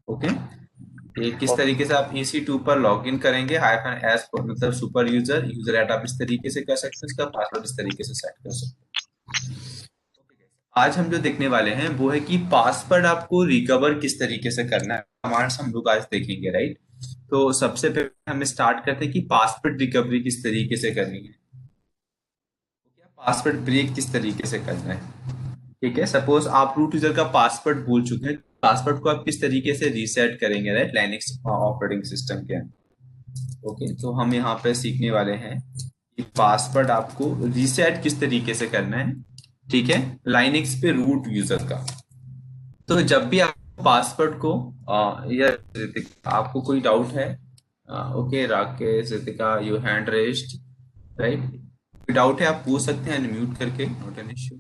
Okay, ये किस तरीके से आप EC2 पर लॉग इन करेंगे, हाइफन एस मतलब सुपर यूजर यूजर ऐड आप इस तरीके से कर सकते हैं, इसका पासवर्ड इस तरीके से सेट कर सकते हैं। आज हम जो देखने वाले हैं वो है कि पासवर्ड आपको रिकवर किस तरीके से करना है, कमांड्स हम लोग आज देखेंगे, राइट। तो सबसे पहले हम स्टार्ट करते हैं कि पासवर्ड रिकवरी किस तरीके से करनी है, पासवर्ड ब्रेक किस तरीके से करना है। ठीक है, सपोज आप रूट यूजर का पासवर्ड भूल चुके हैं, पासवर्ड को आप किस तरीके से रीसेट करेंगे, राइट, लाइनक्स ऑपरेटिंग सिस्टम के। ओके, तो हम यहाँ पे सीखने वाले हैं कि पासवर्ड आपको रीसेट किस तरीके से करना है। ठीक है, लाइनक्स पे रूट यूजर का। तो जब भी आप पासवर्ड को या आपको कोई डाउट है, okay Rakesh Ritika you hand raised, right, कोई डाउट है आप पूछ सकते हैं अनम्यूट करके, नॉट एन इश्यू।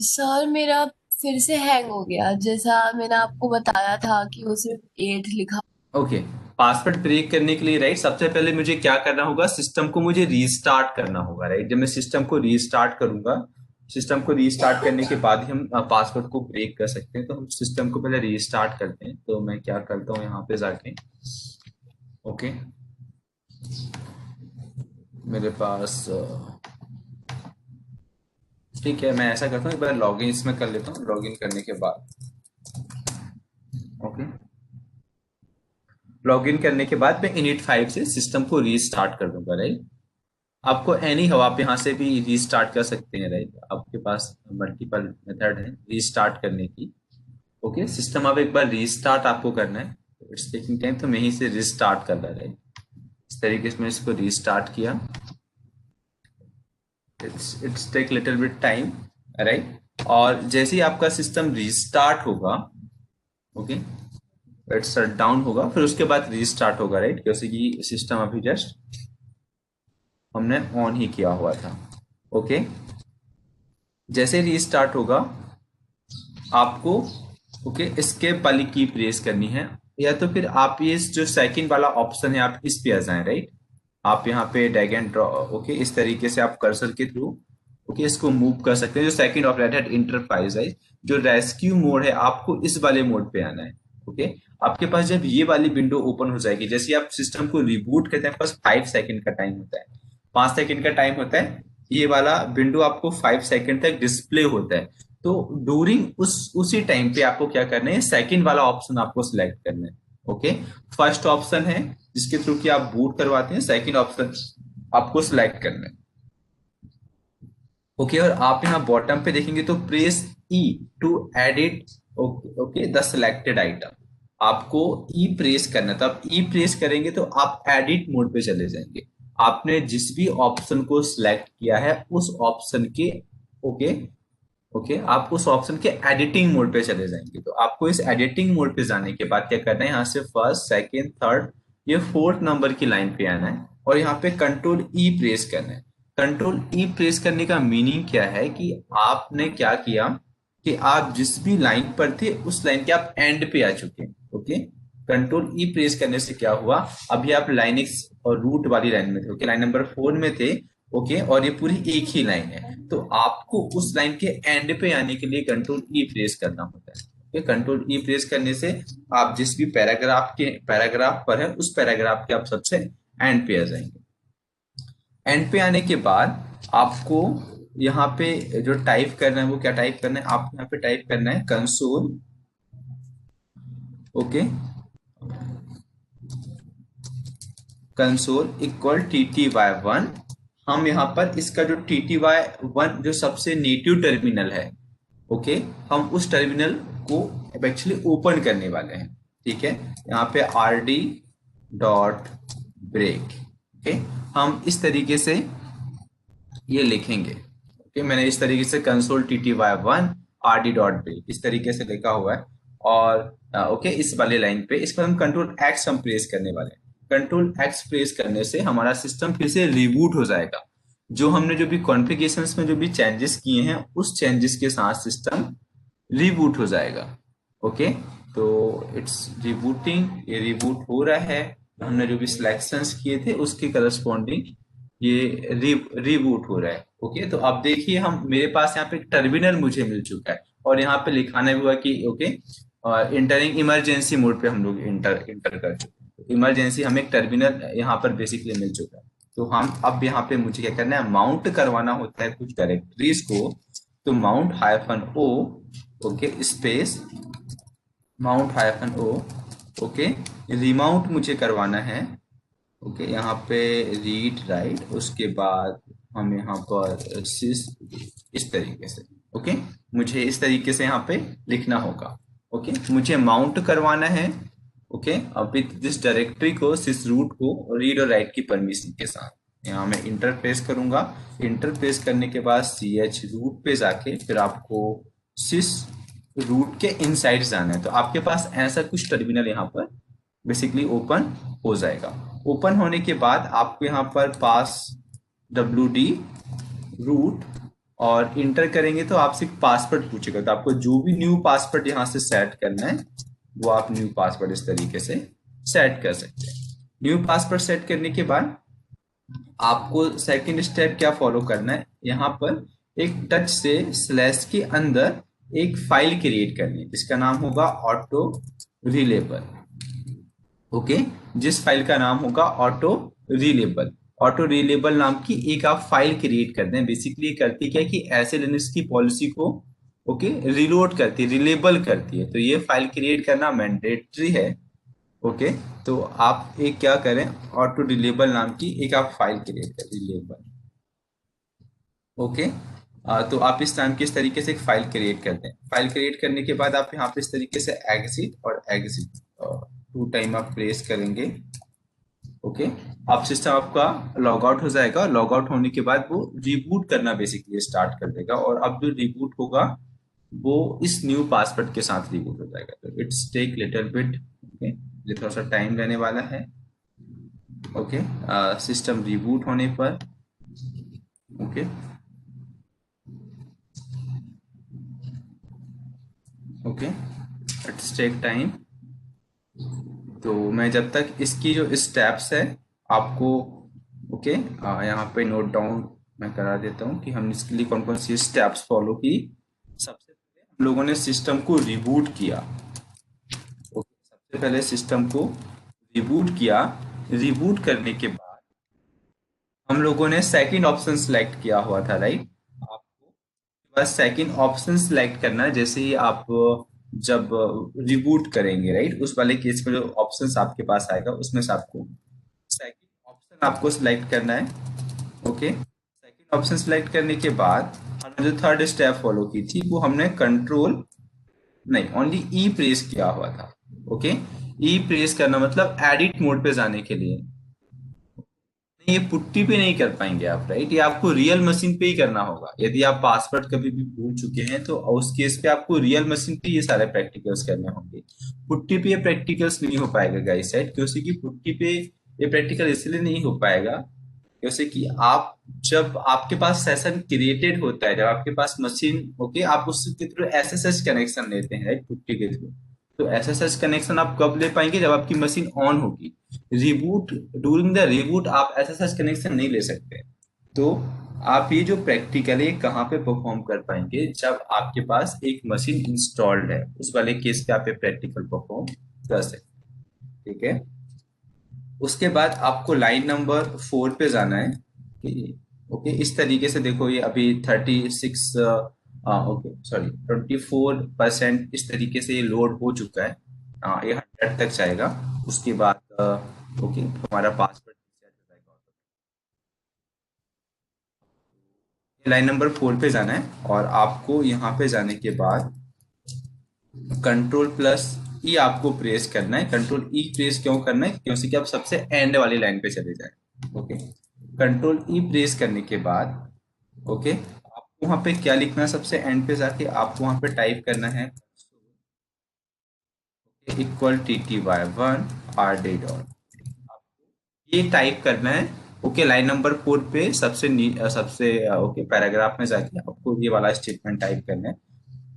सर मेरा फिर से हैंग हो गया, जैसा मैंने आपको बताया था कि वो सिर्फ 8 लिखा। ओके, पासवर्ड ब्रेक करने के लिए, राइट, सबसे पहले मुझे क्या करना होगा, सिस्टम को मुझे रीस्टार्ट करना होगा, राइट। जब मैं सिस्टम को रीस्टार्ट करूंगा, सिस्टम को रीस्टार्ट करने के बाद ही हम पासवर्ड को ब्रेक कर सकते हैं। तो हम सिस्टम को पहले रीस्टार्ट करते हैं, तो मैं क्या करता हूँ यहाँ पे जाके, ओके, मेरे पास ठीक है, मैं ऐसा करता हूँ, एक बार लॉगिन इसमें कर लेता हूँ, लॉगिन करने के बाद, ओके, लॉगिन करने के बाद मैं init5 से सिस्टम को रीस्टार्ट कर दूंगा, राइट। आपको एनी हो आप यहाँ से भी रीस्टार्ट कर सकते हैं, राइट, आपके पास मल्टीपल मेथड है रीस्टार्ट करने की। ओके, सिस्टम अब एक बार रीस्टार्ट आपको करना है, इट्स टेकिंग टाइम, तो मैं यहीं से रीस्टार्ट कर रहा है, राइट। इस तरीके से मैं इसको रीस्टार्ट किया, it's take little bit time, right. और जैसे ही आपका सिस्टम रीस्टार्ट होगा, ओके, इट्स शट डाउन होगा, फिर उसके बाद रीस्टार्ट होगा, राइट, जैसे कि सिस्टम अभी जस्ट हमने ऑन ही किया हुआ था। ओके, जैसे रीस्टार्ट होगा आपको, ओके, एस्केप वाली की प्रेस करनी है, या तो फिर आप ये जो सेकंड वाला ऑप्शन है आप इस पे आ जाएं, राइट। आप यहाँ पे ड्रैग एंड ड्रॉ, ओके, इस तरीके से आप कर्सर के थ्रू, ओके, इसको मूव कर सकते हैं। जो सेकंड ऑप्शन है इंटरप्राइज है, जो रेस्क्यू मोड है, आपको इस वाले मोड पे आना है। ओके, आपके पास जब ये वाली विंडो ओपन हो जाएगी, जैसे आप सिस्टम को रिबूट करते हैं, बस 5 सेकंड का टाइम होता है, 5 सेकंड का टाइम होता है, ये वाला विंडो आपको 5 सेकंड तक डिस्प्ले होता है। तो ड्यूरिंग उसी टाइम पे आपको क्या करना है, सेकंड वाला ऑप्शन आपको सिलेक्ट करना है। ओके, फर्स्ट ऑप्शन है जिसके थ्रू कि आप बूट करवाते हैं, सेकंड ऑप्शन आपको सिलेक्ट करना है। ओके, और आप यहाँ बॉटम पे देखेंगे तो press E to edit, okay okay, the selected item, आपको ई प्रेस करना है। तो आप ई प्रेस करेंगे तो आप एडिट मोड पे चले जाएंगे, आपने जिस भी ऑप्शन को सिलेक्ट किया है उस ऑप्शन के, ओके ओके, आप उस ऑप्शन के एडिटिंग मोड पे चले जाएंगे। तो आपको इस एडिटिंग मोड पे जाने के बाद क्या करना है, यहाँ से फर्स्ट सेकेंड थर्ड ये फोर्थ नंबर की लाइन पे आना है, और यहाँ पे कंट्रोल ई प्रेस करना है। कंट्रोल ई प्रेस करने का मीनिंग क्या है कि आपने क्या किया कि आप जिस भी लाइन पर थे उस लाइन के आप एंड पे आ चुके हैं। ओके, कंट्रोल ई प्रेस करने से क्या हुआ, अभी आप लाइन एक्स और रूट वाली लाइन में थे, ओके, लाइन नंबर 4 में थे, ओके, और ये पूरी एक ही लाइन है, तो आपको उस लाइन के एंड पे आने के लिए कंट्रोल ई प्रेस करना होता है। ओके, कंट्रोल ई प्रेस करने से आप जिस भी पैराग्राफ पर है उस पैराग्राफ के आप सबसे एंड पे आ जाएंगे। एंड पे आने के बाद आपको यहाँ पे जो टाइप करना है वो क्या टाइप करना है, आप यहाँ पे टाइप करना है console, okay, console equal TTY1। हम यहाँ पर इसका जो TTY1 जो सबसे नेटिव टर्मिनल है, ओके, हम उस टर्मिनल को एक्चुअली ओपन करने वाले हैं। ठीक है, यहाँ पे RD.ब्रेक, ओके, हम इस तरीके से ये लिखेंगे। ओके, मैंने इस तरीके से कंसोल TTY1 RD.ब्रेक इस तरीके से लिखा हुआ है। और ओके, इस वाले लाइन पे इस पर हम कंट्रोल एक्स हम प्रेस करने वाले हैं। कंट्रोल एक्स प्रेस करने से हमारा सिस्टम फिर से रिबूट हो जाएगा, जो हमने जो भी कॉन्फ़िगरेशंस में जो भी चेंजेस किए हैं उस चेंजेस के साथ सिस्टम रिबूट हो जाएगा। ओके, तो इट्स रिबूटिंग, ये रिबूट हो रहा है, हमने जो भी सिलेक्शंस किए थे उसके करस्पॉन्डिंग ये रिबूट हो रहा है। ओके, तो अब देखिए हम, मेरे पास यहाँ पे टर्मिनल मुझे मिल चुका है, और यहाँ पे लिखाना भी हुआ कि ओके और इंटरिंग इमरजेंसी मोड पे हम लोग इंटर इंटर कर चुके हैं। इमरजेंसी हमें एक टर्मिनल यहाँ पर बेसिकली मिल चुका है। तो हम अब यहाँ पे मुझे क्या करना है, माउंट करवाना होता है कुछ डायरेक्टरीज को। तो माउंट हाइफन ओ, ओके, स्पेस माउंट हाइफन ओ, ओके, रिमाउंट मुझे करवाना है। ओके, यहाँ पे रीड राइट, उसके बाद हम यहाँ पर सिस, इस तरीके से। ओके, मुझे इस तरीके से यहाँ पे लिखना होगा। ओके, मुझे माउंट करवाना है। ओके, अब विथ दिस डायरेक्टरी को, सिस रूट को रीड और राइट की परमिशन के साथ यहाँ मैं इंटरप्रेस करूंगा। इंटरप्रेस करने के बाद सी एच रूट पे जाके फिर आपको सिस रूट के इनसाइड जाना है। तो आपके पास ऐसा कुछ टर्मिनल यहाँ पर बेसिकली ओपन हो जाएगा। ओपन होने के बाद आपको यहाँ पर पास WD रूट और इंटर करेंगे तो आपसे एक पासवर्ड पूछेगा। तो आपको जो भी न्यू पासवर्ड यहाँ से सेट करना है वो आप न्यू पासवर्ड इस तरीके से सेट कर सकते हैं। न्यू पासवर्ड सेट करने के बाद आपको सेकंड स्टेप क्या फॉलो करना है, यहाँ पर एक टच से स्लैश के अंदर एक फाइल क्रिएट करनी है जिसका नाम होगा ऑटो रिलेबल। ओके, जिस फाइल का नाम होगा ऑटो रिलेबल। ऑटो रिलेबल नाम की एक आप फाइल क्रिएट करते हैं। बेसिकली करती क्या है कि ऐसे लिनक्स की पॉलिसी को ओके रिलोड करती है, रिलेबल करती है। तो ये फाइल क्रिएट करना मैंडेटरी है। ओके, तो आप एक क्या करें, ऑटो रिलेबल नाम की एक आप फाइल क्रिएट करें, रिलेबल। ओके, तो आप इस नाम की इस तरीके से एक फाइल क्रिएट करते हैं। फाइल क्रिएट करने के बाद आप यहाँ पे इस तरीके से एग्जिट और एग्जिट 2 टाइम आप प्रेस करेंगे। ओके, अब सिस्टम आपका लॉग आउट हो जाएगा। लॉग आउट होने के बाद वो रिबूट करना बेसिकली स्टार्ट कर देगा, और अब जो रिबूट होगा वो इस न्यू पासवर्ड के साथ रिबूट हो जाएगा। तो it's take little bit, okay, ये थोड़ा सा टाइम लेने वाला है। ओके, सिस्टम रिबूट होने पर okay okay it's take time. तो मैं जब तक इसकी जो स्टेप्स है आपको ओके यहाँ पे नोट डाउन मैं करा देता हूँ कि हमने इसके लिए कौन कौन सी स्टेप्स फॉलो की। सबसे पहले हम लोगों ने सिस्टम को रिबूट किया। ओके, सबसे पहले सिस्टम को रिबूट किया। रिबूट करने के बाद हम लोगों ने सेकंड ऑप्शन सेलेक्ट किया हुआ था, राइट। आपको बस सेकंड ऑप्शन सेलेक्ट करना है। जैसे ही आप जब रिबूट करेंगे, राइट, उस वाले केस में जो ऑप्शंस आपके पास आएगा उसमें से आपको सेकंड ऑप्शन आपको सिलेक्ट करना है। ओके, सेकंड ऑप्शन सिलेक्ट करने के बाद हमने जो थर्ड स्टेप फॉलो की थी वो हमने कंट्रोल नहीं, ओनली ई प्रेस किया हुआ था। ओके, ई प्रेस करना मतलब एडिट मोड पे जाने के लिए। नहीं, ये पुट्टी पे नहीं कर पाएंगे आप, राइट। ये आपको रियल मशीन पे ही करना होगा। यदि आप पासवर्ड कभी भी भूल चुके हैं तो उस केस पे आपको रियल मशीन पे ये सारे प्रैक्टिकल्स करने होंगे। पुट्टी पे ये प्रैक्टिकल्स नहीं हो पाएगा गाइस, राइट। क्योंकि पुट्टी पे ये प्रैक्टिकल इसलिए नहीं हो पाएगा जैसे कि आप जब आपके पास सेशन क्रिएटेड होता है, जब आपके पास मशीन ओके आप उसके थ्रू एसएसएच कनेक्शन लेते हैं, राइट, पुट्टी के थ्रू। तो एसएसएच कनेक्शन आप कब ले पाएंगे, जब आपकी मशीन ऑन होगी। रिबूट, ड्यूरिंग द रिबूट आप एसएसएच कनेक्शन नहीं ले सकते। तो आप ये जो प्रैक्टिकल है कहाँ पे परफॉर्म कर पाएंगे, जब आपके पास एक मशीन इंस्टॉल्ड है, उस वाले केस पे आप ये प्रैक्टिकल परफॉर्म कर सकते हैं। ठीक है, उसके बाद आपको लाइन नंबर 4 पे जाना है। ओके, इस तरीके से देखो, ये अभी 36 ओके सॉरी 24% इस तरीके से ये लोड हो चुका है। ये 100 तक जाएगा। उसके बाद ओके हमारा पासवर्ड सेट हो जाएगा। लाइन नंबर 4 पे जाना है और आपको यहाँ पे जाने के बाद कंट्रोल प्लस ई आपको प्रेस करना है। कंट्रोल ई प्रेस क्यों करना है, क्योंकि आप सबसे एंड वाली लाइन पे चले जाए। ओके, कंट्रोल ई प्रेस करने के बाद ओके आपको वहां पे क्या लिखना है, सबसे एंड पे जाके आपको वहां पे टाइप करना है इक्वल TTY1 RD डॉट, ये टाइप करना है। ओके, लाइन नंबर 4 पे सबसे ओके पैराग्राफ में जाके आपको ये वाला स्टेटमेंट टाइप करना है।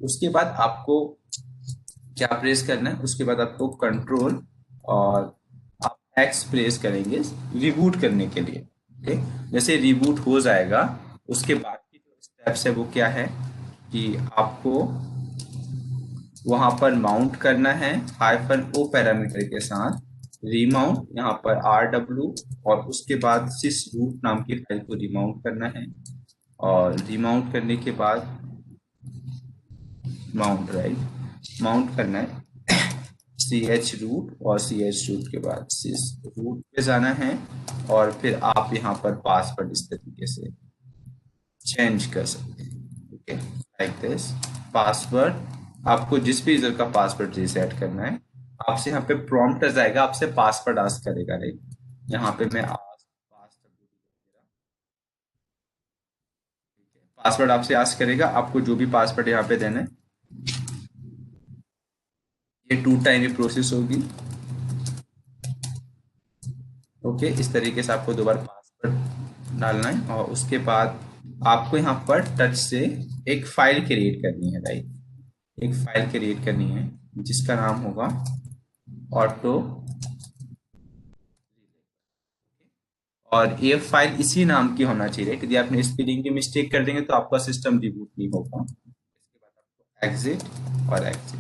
उसके बाद आपको क्या प्रेस करना है, उसके बाद आपको कंट्रोल और आप एक्स प्रेस करेंगे रिबूट करने के लिए। ओके, जैसे रिबूट हो जाएगा उसके बाद की जो स्टेप्स है वो क्या है कि आपको वहां पर माउंट करना है -o पैरामीटर के साथ, रीमाउंट यहाँ पर rw, और उसके बाद sys रूट नाम की फाइल को रीमाउंट करना है, और रीमाउंट करने के बाद माउंट, राइट, माउंट करना है ch रूट, और ch रूट के बाद sys रूट पे जाना है, और फिर आप यहाँ पर पासवर्ड इस तरीके से चेंज कर सकते हैं। ओके, लाइक दिस पासवर्ड, आपको जिस भी यूजर का पासवर्ड रीसेट करना है, आपसे यहाँ पे प्रॉम्प्ट आ जाएगा, आपसे पासवर्ड आस्क करेगा, राइट। यहाँ पे मैं पासवर्ड आपसे आस्क करेगा, आपको जो भी पासवर्ड यहाँ पे देना है, ये 2 टाइम की प्रोसेस होगी। ओके, इस तरीके से आपको दोबारा पासवर्ड डालना है, और उसके बाद आपको यहाँ पर टच से एक फाइल क्रिएट करनी है, राइट। एक फाइल क्रिएट करनी है जिसका नाम होगा ऑटो, और ये फाइल इसी नाम की होना चाहिए, राइट। यदि आपने स्पेलिंग की मिस्टेक कर देंगे तो आपका सिस्टम रिबूट नहीं होगा। इसके बाद आपको एग्जिट और exit,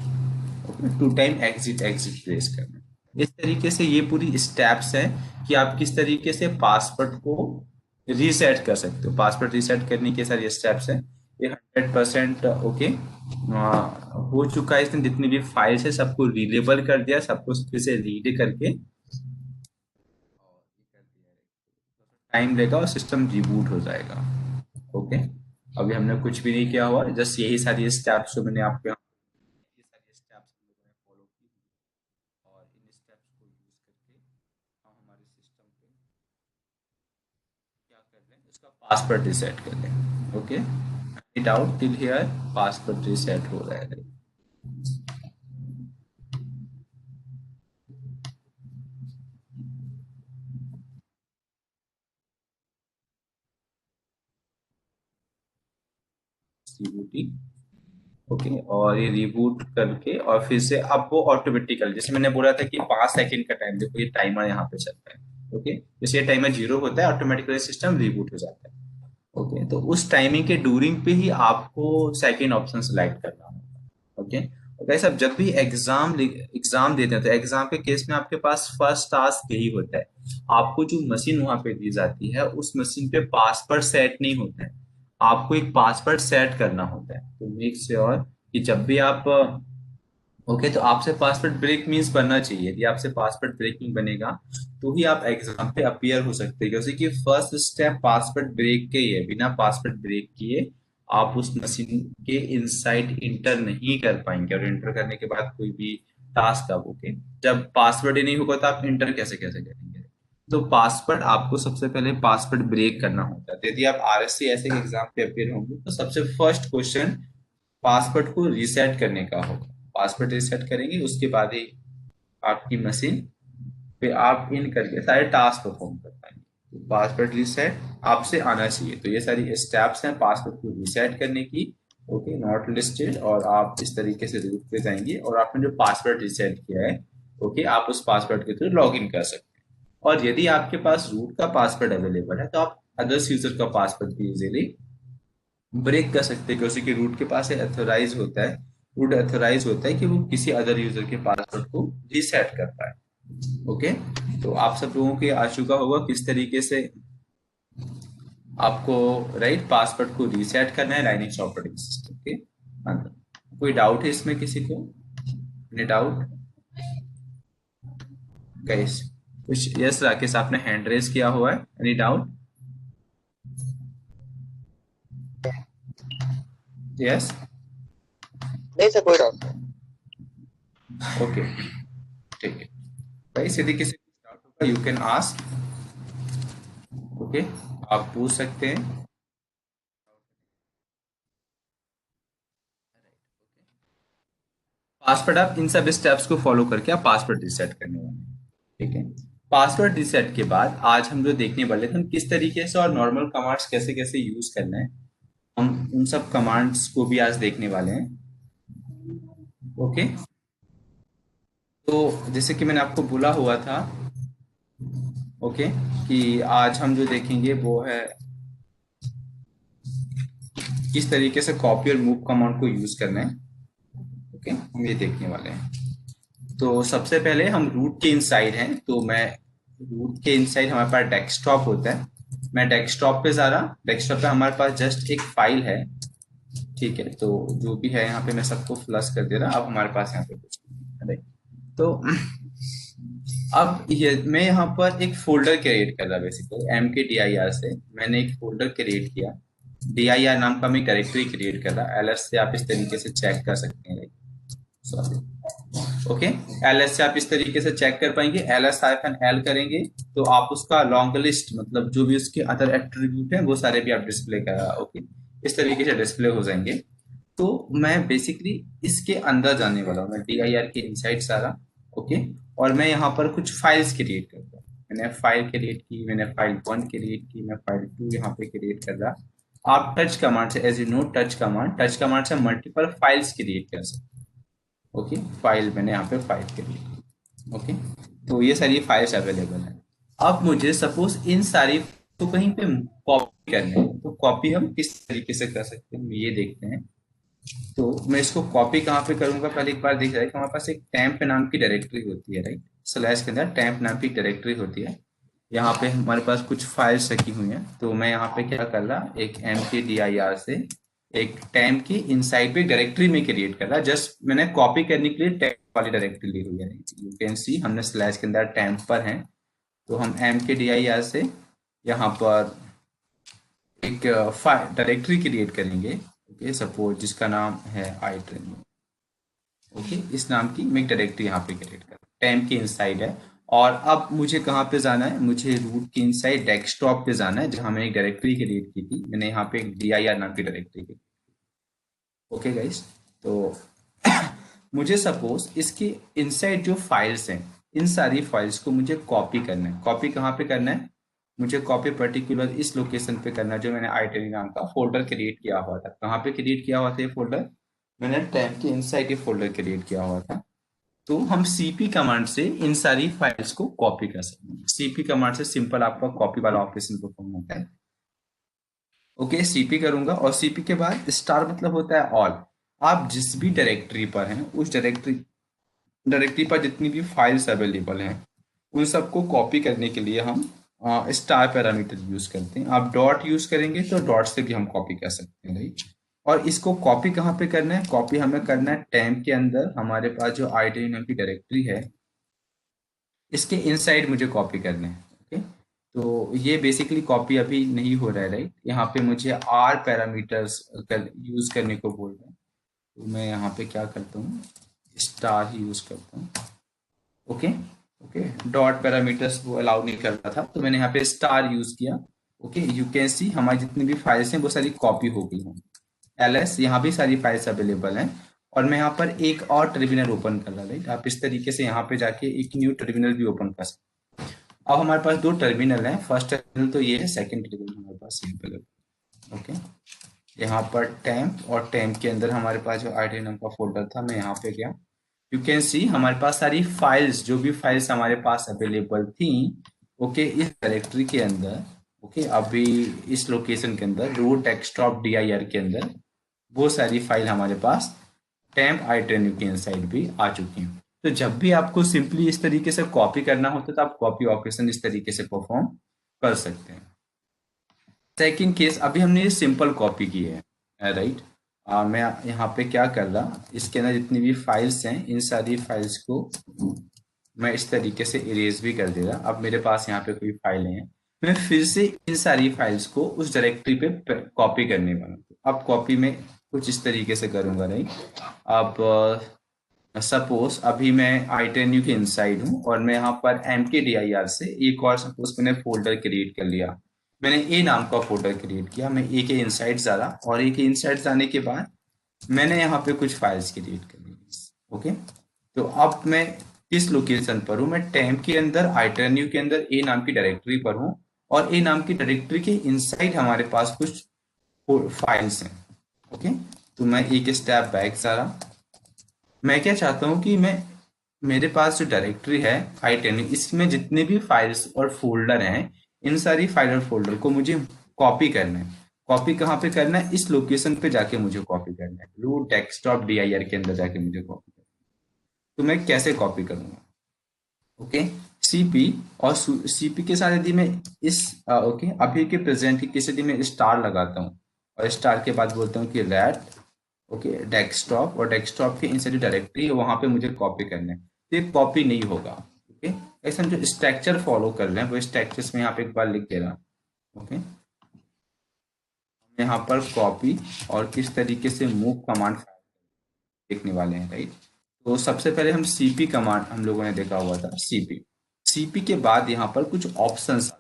okay, 2 time exit exit press करना है। इस तरीके से ये पूरी स्टेप्स हैं कि आप किस तरीके से पासवर्ड को रीसेट कर सकते हो। पासवर्ड रीसेट करने के सारे स्टेप्स हैं, ये 100% ओके हो चुका है। इसने जितनी भी फाइल्स है सबको रीलेबल कर दिया, सबको फिर से रीड करके टाइम लेगा और सिस्टम रिबूट हो जाएगा। ओके, अभी हमने कुछ भी नहीं किया हुआ, जस्ट यही सारी स्टेप्स जो मैंने आपको ये सारी स्टेप्स हम लोगों ने फॉलो की, और इन स्टेप्स को यूज करके हम हमारे सिस्टम पे क्या कर लें, उसका पासवर्ड रिसेट कर लें। Okay, it out till here password reset हो रहा है। ओके, और ये रिबूट करके और फिर से अब वो ऑटोमेटिकल, जैसे मैंने बोला था कि 5 सेकंड का टाइम, देखो ये टाइमर यहाँ पे चल रहा है। ओके, जैसे ये टाइमर 0 होता है ऑटोमेटिकली सिस्टम रिबूट हो जाता है। ओके, तो उस टाइमिंग के ड्यूरिंग पे ही आपको सेकंड ऑप्शन सेलेक्ट करना होगा। ओके, तो गाइस आप जब भी एग्जाम देते हैं तो एग्जाम के केस में आपके पास फर्स्ट टास्क यही होता है, आपको जो मशीन वहां पे दी जाती है उस मशीन पे पासवर्ड सेट नहीं होता है, आपको एक पासवर्ड सेट करना होता है। तो मेक श्योर कि जब भी आप ओके, तो आपसे पासवर्ड ब्रेक मीन्स बनना चाहिए। यदि आपसे पासवर्ड ब्रेकिंग बनेगा तो ही आप एग्जाम पे अपीयर हो सकते हैं, क्योंकि फर्स्ट स्टेप पासवर्ड ब्रेक के ही है। बिना पासवर्ड ब्रेक किए आप उस मशीन के इनसाइड इंटर नहीं कर पाएंगे, और इंटर करने के बाद कोई भी टास्क आप ओके, जब पासवर्ड ही नहीं होगा तो आप इंटर कैसे कैसे करेंगे। तो पासवर्ड आपको सबसे पहले पासवर्ड ब्रेक करना होता है। तो यदि आप आरएससी ऐसे एग्जाम पे अपेयर होंगे तो सबसे फर्स्ट क्वेश्चन पासवर्ड को रीसेट करने का होगा। पासवर्ड रीसेट करेंगे उसके बाद ही आपकी मशीन पे आप इन करके सारे टास्क परफॉर्म कर पाएंगे। तो पासवर्ड रीसेट आपसे आना चाहिए। तो ये सारी स्टेप्स हैं पासवर्ड को रीसेट करने की। ओके, नॉट लिस्टेड, और आप इस तरीके से रूट पे जाएंगे और आपने जो पासवर्ड रीसेट किया है ओके, आप उस पासवर्ड के थ्रू लॉग इन कर सकते हैं। और यदि आपके पास रूट का पासवर्ड अवेलेबल है तो आप अदर्स यूजर का पासवर्ड भी इजीली ब्रेक कर सकते हैं, क्योंकि कि रूट के पास अथोराइज होता है, रूट अथोराइज होता है कि वो किसी अदर यूजर के पासवर्ड को रीसेट कर पाए। ओके, तो आप सब लोगों को आ चुका होगा किस तरीके से आपको राइट पासवर्ड को रीसेट करना है लाइनेक्स ऑपरेटिंग सिस्टम के अंदर। कोई डाउट है इसमें किसी को? Any doubt guys? कुछ? यस राकेश, आपने हैंड रेज किया हुआ है, एनी डाउट? यस, नहीं सर, कोई डाउट नहीं। ओके, ठीक है गाइस, यदि किसी को डाउट होगा यू कैन आस्क। ओके, आप पूछ सकते हैं। पासवर्ड आप इन सब स्टेप्स को फॉलो करके आप पासवर्ड रिसेट करने वाले हैं। ठीक है, पासवर्ड रिसेट के बाद आज हम जो देखने वाले थे हम किस तरीके से और नॉर्मल कमांड्स कैसे कैसे यूज करना है, हम उन सब कमांड्स को भी आज देखने वाले हैं। ओके, तो जैसे कि मैंने आपको बोला हुआ था ओके, कि आज हम जो देखेंगे वो है किस तरीके से कॉपी और मूव कमांड को यूज करना है। ओके, हम ये देखने वाले हैं। तो सबसे पहले हम रूट के इनसाइड हैं, तो मैं रूट के इनसाइड हमारे पास डेस्कटॉप होता है, मैं डेस्कटॉप पे जा रहा। डेस्कटॉप पे हमारे पास जस्ट एक फाइल है, ठीक है। तो जो भी है यहाँ पे मैं सबको फ्लश कर दे रहा। अब हमारे पास यहाँ पे कुछ नहीं है, तो अब ये मैं यहाँ पर एक फोल्डर क्रिएट कर रहा, बेसिकली MKDIR से मैंने एक फोल्डर क्रिएट किया। DIR नाम का मैं डायरेक्टरी क्रिएट कर रहा। LS से आप इस तरीके से चेक कर सकते हैं, सॉरी, ओके। LS से आप इस तरीके से चेक कर पाएंगे। LS-L करेंगे तो आप उसका लॉन्ग लिस्ट, मतलब जो भी उसके अदर एट्रीब्यूट है वो सारे भी आप डिस्प्ले कर, ओके, इस तरीके से डिस्प्ले हो जाएंगे। तो मैं बेसिकली इसके अंदर जाने वाला हूँ, मैं DIR के इनसाइड सारा, ओके। और मैं यहाँ पर कुछ फाइल्स क्रिएट करता हूँ। मैंने फाइल क्रिएट की, मैंने फाइल 1 क्रिएट की, मैं फाइल 2 यहाँ पे क्रिएट कर रहा। आप टच कमांड से, as you know touch command से मल्टीपल फाइल्स क्रिएट कर सकते हैं, ओके। फाइल मैंने यहाँ पे फाइल क्रिएट की, ओके। तो ये सारी फाइल्स अवेलेबल है। अब मुझे सपोज इन सारी तो कहीं पे कॉपी करने हैं, तो कॉपी हम किस तरीके से कर सकते हैं ये देखते हैं। तो मैं इसको कॉपी कहाँ पे करूंगा, पहले एक बार देख रहा है कि हमारे पास एक टैंप नाम की डायरेक्टरी होती है, राइट। स्लैश के अंदर टैंप नाम की डायरेक्टरी होती है। यहाँ पे हमारे पास कुछ फाइल्स रखी हुई हैं, तो मैं यहाँ पे क्या कर रहा, एक MKDIR से एक टैंप की इनसाइड पे डायरेक्टरी में क्रिएट कर रहा। जस्ट मैंने कॉपी करने के लिए टैंप वाली डायरेक्टरी ली हुई है, यू कैन सी हमने स्लैश के अंदर टैंप पर है। तो हम MKDIR से यहाँ पर एक डायरेक्टरी क्रिएट करेंगे, ओके, सपोज जिसका नाम है आई ट्रेनिंग, ओके। इस नाम की मैं एक डायरेक्टरी यहाँ पे क्रिएट कर, टैंप के इनसाइड है। और अब मुझे कहाँ पे जाना है, मुझे रूट के इनसाइड डेस्कटॉप पे जाना है, जहाँ मैंने एक डायरेक्टरी क्रिएट की थी। मैंने यहाँ पे एक DIR नाम की डायरेक्टरी की, ओके गाइस। तो मुझे सपोज इसके इनसाइड जो फाइल्स हैं, इन सारी फाइल्स को मुझे कॉपी करना है। कॉपी कहाँ पे करना है, मुझे कॉपी पर्टिकुलर इस लोकेशन पे करना है जो मैंने आईटेनी नाम का फोल्डर क्रिएट किया हुआ था। कहाँ पे क्रिएट किया हुआ था ये फोल्डर, मैंने टैब के इनसाइड ये फोल्डर क्रिएट किया हुआ था। तो हम CP कमांड से इन सारी फाइल्स को कॉपी कर सकते हैं। CP कमांड से सिंपल आपका कॉपी वाला ऑपरेशन परफॉर्म होता है, ओके। CP करूंगा और CP के बाद स्टार मतलब होता है ऑल। आप जिस भी डायरेक्टरी पर हैं उस डायरेक्टरी पर जितनी भी फाइल्स अवेलेबल हैं उन सबको कॉपी करने के लिए हम स्टार पैरामीटर यूज करते हैं। आप डॉट यूज करेंगे तो डॉट से भी हम कॉपी कर सकते हैं, राइट। और इसको कॉपी कहाँ पे करना है, कॉपी हमें करना है टैंप के अंदर। हमारे पास जो आईडी नाम की डायरेक्टरी है इसके इनसाइड मुझे कॉपी करना है, ओके। तो ये बेसिकली कॉपी अभी नहीं हो रहा है, राइट। यहाँ पे मुझे आर पैरामीटर्स यूज करने को बोल रहे हैं, तो मैं यहाँ पे क्या करता हूँ, स्टार ही यूज करता हूँ, ओके। ओके, डॉट पैरामीटर्स वो अलाउ नहीं कर रहा था, तो मैंने यहाँ पे स्टार यूज किया, ओके। यू कैन सी हमारी जितनी भी फाइल्स हैं वो सारी कॉपी हो गई हैं। LS यहाँ भी सारी फाइल्स अवेलेबल हैं। और मैं यहाँ पर एक और टर्मिनल ओपन कर रहा, राइट। आप इस तरीके से यहाँ पे जाके एक न्यू टर्मिनल भी ओपन कर सकते हैं। अब हमारे पास दो टर्मिनल हैं, फर्स्ट टर्मिनल तो ये है, सेकंड टर्मिनल हमारे पास सिंपल है, ओके। यहाँ पर टैंप और टैंप के अंदर हमारे पास जो आईडी नाम का फोल्डर था, मैं यहाँ पे गया। यू कैन सी हमारे पास सारी फाइल्स, जो भी फाइल्स हमारे पास अवेलेबल थी, ओके, इस डायरेक्टरी के अंदर, ओके, अभी इस लोकेशन के अंदर रूट डेस्कटॉप DIR के अंदर वो सारी फाइल हमारे पास टैंप i10 के इनसाइड भी आ चुकी हैं। तो जब भी आपको सिंपली इस तरीके से कॉपी करना होता है तो आप कॉपी ऑपरेशन इस तरीके से परफॉर्म कर सकते हैं। सेकंड केस, अभी हमने ये सिंपल कॉपी की है, राइट। मैं यहाँ पे क्या कर रहा, इसके अंदर जितनी भी फाइल्स हैं इन सारी फाइल्स को मैं इस तरीके से इरेज भी कर दे रहा। अब मेरे पास यहाँ पे कोई फाइल है, मैं फिर से इन सारी फाइल्स को उस डायरेक्टरी पे कॉपी करने वाला हूँ। अब कॉपी में कुछ इस तरीके से करूंगा, राइट। अब सपोज अभी मैं i10 के इनसाइड हूँ और मैं यहाँ पर MKDIR से एक और सपोज मैंने फोल्डर क्रिएट कर लिया। मैंने ए नाम का फोल्डर क्रिएट किया, मैं ए के इनसाइड जा रहा और ए के इनसाइड जाने के बाद मैंने यहाँ पे कुछ फाइल्स क्रिएट कर ली, ओके। तो अब मैं किस लोकेशन पर हूँ, मैं टैंप के अंदर i10 के अंदर ए नाम की डायरेक्टरी पर हूँ और ए नाम की डायरेक्टरी के इनसाइड हमारे पास कुछ फाइल्स हैं, ओके। तो मैं एक स्टेप बैक जा रहा। मैं क्या चाहता हूँ कि मैं मेरे पास जो डायरेक्टरी है i10 इसमें जितने भी फाइल्स और फोल्डर हैं इन सारी फाइल और फोल्डर को मुझे कॉपी करना है। कॉपी कहाँ पे करना है, इस लोकेशन पे जाके मुझे कॉपी करना है, रूट डेस्कटॉप dir के अंदर जाके मुझे कॉपी करना है। तो मैं कैसे कॉपी करूंगा, ओके, सीपी, और सीपी के साथ यदि मैं इस ओके अभी के प्रेजेंट की केस यदि मैं स्टार लगाता हूँ और स्टार के बाद बोलता हूँ कि रैट ओके डेस्कटॉप, और डेस्कटॉप के इनसाइड डायरेक्टरी वहां पे मुझे कॉपी करना है, तो ये कॉपी नहीं होगा। ओके, ऐसे हम जो स्ट्रक्चर फॉलो कर रहे हैं वो स्ट्रक्चर्स में यहाँ पे एक बार लिख दे रहा हूँ। ओके, यहाँ पर कॉपी और किस तरीके से मूव कमांड देखने वाले हैं, राइट। तो सबसे पहले हम सीपी कमांड हम लोगों ने देखा हुआ था, सीपी। सीपी के बाद यहाँ पर कुछ ऑप्शंस,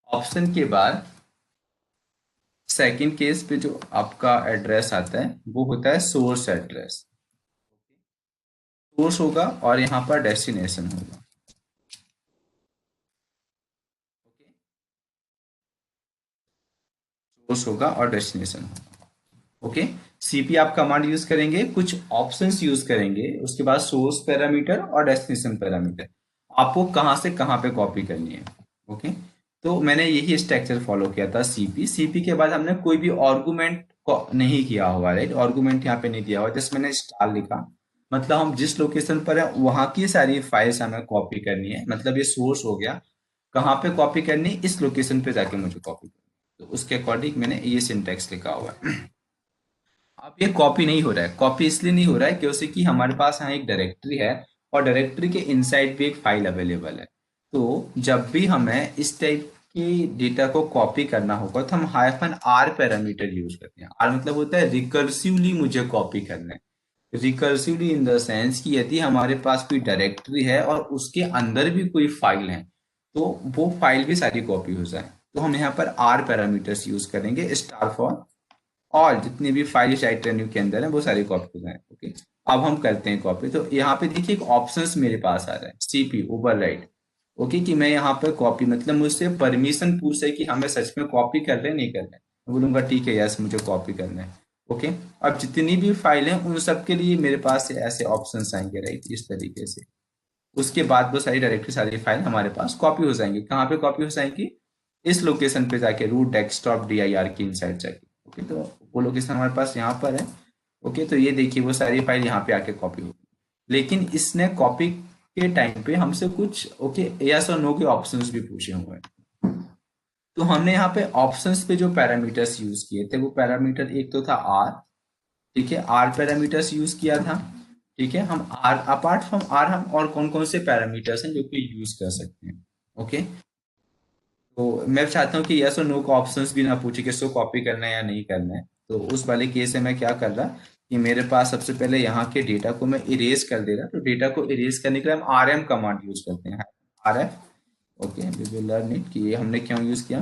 ऑप्शन के बाद सेकंड केस पे जो आपका एड्रेस आता है वो होता है सोर्स एड्रेस, सोर्स होगा और यहाँ पर डेस्टिनेशन होगा। सोर्स होगा और डेस्टिनेशन होगा। ओके, सीपी आप कमांड यूज करेंगे, कुछ ऑप्शंस यूज करेंगे, उसके बाद सोर्स पैरामीटर और डेस्टिनेशन पैरामीटर, आपको कहां से कहां पे कॉपी करनी है। ओके, तो मैंने यही स्ट्रक्चर फॉलो किया था सीपी। सीपी के बाद हमने कोई भी आर्गुमेंट नहीं किया हुआ, राइट, आर्गुमेंट यहाँ पे नहीं दिया हुआ, जस्ट मैंने स्टार लिखा, मतलब हम जिस लोकेशन पर है वहां की सारी फाइल्स हमें कॉपी करनी है, मतलब ये सोर्स हो गया, कहाँ पे कॉपी करनी है, इस लोकेशन पे जाके मुझे कॉपी करनी है। तो उसके अकॉर्डिंग मैंने ये सिंटेक्स लिखा हुआ है। अब ये कॉपी नहीं हो रहा है, कॉपी इसलिए नहीं हो रहा है क्योंकि हमारे पास यहाँ एक डायरेक्टरी है और डायरेक्टरी के इनसाइड भी एक फाइल अवेलेबल है। तो जब भी हमें इस टाइप की डेटा को कॉपी करना होगा तो हम हाइफन आर पैरामीटर यूज करते हैं। आर मतलब होता है रिकर्सिवली मुझे कॉपी करना है, रिकर्सिवली इन द सेंस कि यदि हमारे पास कोई डायरेक्टरी है और उसके अंदर भी कोई फाइल है तो वो फाइल भी सारी कॉपी हो जाए। तो हम यहाँ पर आर पैरामीटर्स यूज करेंगे, स्टार फॉर और जितनी भी फाइल शाइट के अंदर है वो सारी कॉपी हो जाए। ओके, अब हम करते हैं कॉपी। तो यहाँ पे देखिए एक ऑप्शंस मेरे पास आ रहा है, सीपी ओवरराइड। ओके, कि मैं यहाँ पर कॉपी मतलब मुझसे परमिशन पूछ है कि हमें सच में कॉपी कर रहे हैं नहीं कर रहे हैं, मैं बोलूंगा ठीक है यस मुझे कॉपी करना है। ओके, अब जितनी भी फाइल है उन सब के लिए मेरे पास ऐसे ऑप्शंस आएंगे, राइट, इस तरीके से। उसके बाद वो सारी डायरेक्टरी सारी फाइल हमारे पास कॉपी हो जाएंगी, कहाँ पे कॉपी हो जाएंगी, इस लोकेशन पे जाके, रूट डेस्कटॉप dir की इनसाइड जाके। ओके, तो वो लोकेशन हमारे पास यहाँ पर है। ओके, तो ये देखिए वो सारी फाइल यहाँ पे आके कॉपी होगी, लेकिन इसने कॉपी के टाइम पे हमसे कुछ ओके यस और नो के ऑप्शंस भी पूछे हुए हैं। तो हमने यहाँ पे ऑप्शंस पे जो पैरामीटर्स यूज किए थे वो पैरामीटर एक तो था आर, ठीक है, आर पैरामीटर्स यूज किया था। ठीक है, हम आर अपार्ट फ्रॉम आर हम और कौन कौन से पैरामीटर्स हैं जो कि यूज कर सकते हैं। ओके, तो मैं चाहता हूँ कि यस और नो का ऑप्शंस भी ना पूछे कि इसको कॉपी करना है या नहीं करना है। तो उस वाले केस में मैं क्या कर रहा कि मेरे पास सबसे पहले यहाँ के डेटा को मैं इरेज कर दे रहा, तो डेटा को इरेज करने के लिए हम आर एम कमांड यूज करते हैं, R F. Okay, we will learn it कि ये हमने क्यों यूज किया।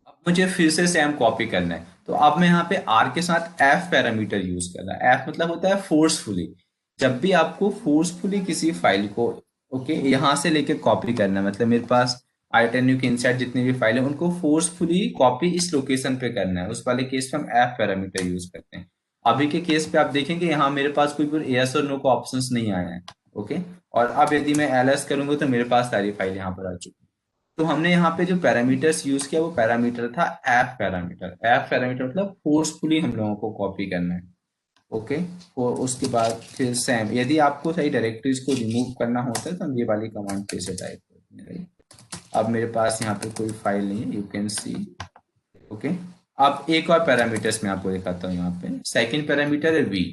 अब मुझे फिर से सेम कॉपी करना है, तो अब मैं यहाँ पे आर के साथ एफ पैरामीटर यूज कर रहा है। एफ मतलब होता है फोर्सफुली, जब भी आपको फोर्सफुली किसी फाइल को ओके यहाँ से लेके कॉपी करना है, मतलब मेरे पास आईटेन के इनसाइड जितनी भी फाइल है उनको फोर्सफुली कॉपी इस लोकेशन पे करना है, उस वाले केस पे हम एफ पैरामीटर यूज करते हैं। अभी के केस पे आप देखेंगे यहाँ मेरे पास कोई यस और नो का ऑप्शंस नहीं आया है। ओके, और अब यदि मैं एलएस करूंगा तो मेरे पास सारी फाइल यहाँ पर आ चुकी है। तो हमने यहाँ पे जो पैरामीटर्स यूज किया वो पैरामीटर था एफ पैरामीटर। एफ पैरामीटर मतलब फोर्सफुली हम लोगों को कॉपी करना है। ओके, और उसके बाद फिर सेम यदि आपको सही डायरेक्टरीज को रिमूव करना होता है तो हम ये वाली कमांड पे से टाइप करते हैं, राइट। अब मेरे पास यहाँ पे कोई फाइल नहीं है, यू कैन सी। ओके, अब एक और पैरामीटर्स मैं आपको दिखाता हूँ। यहाँ पे सेकंड पैरामीटर है वी।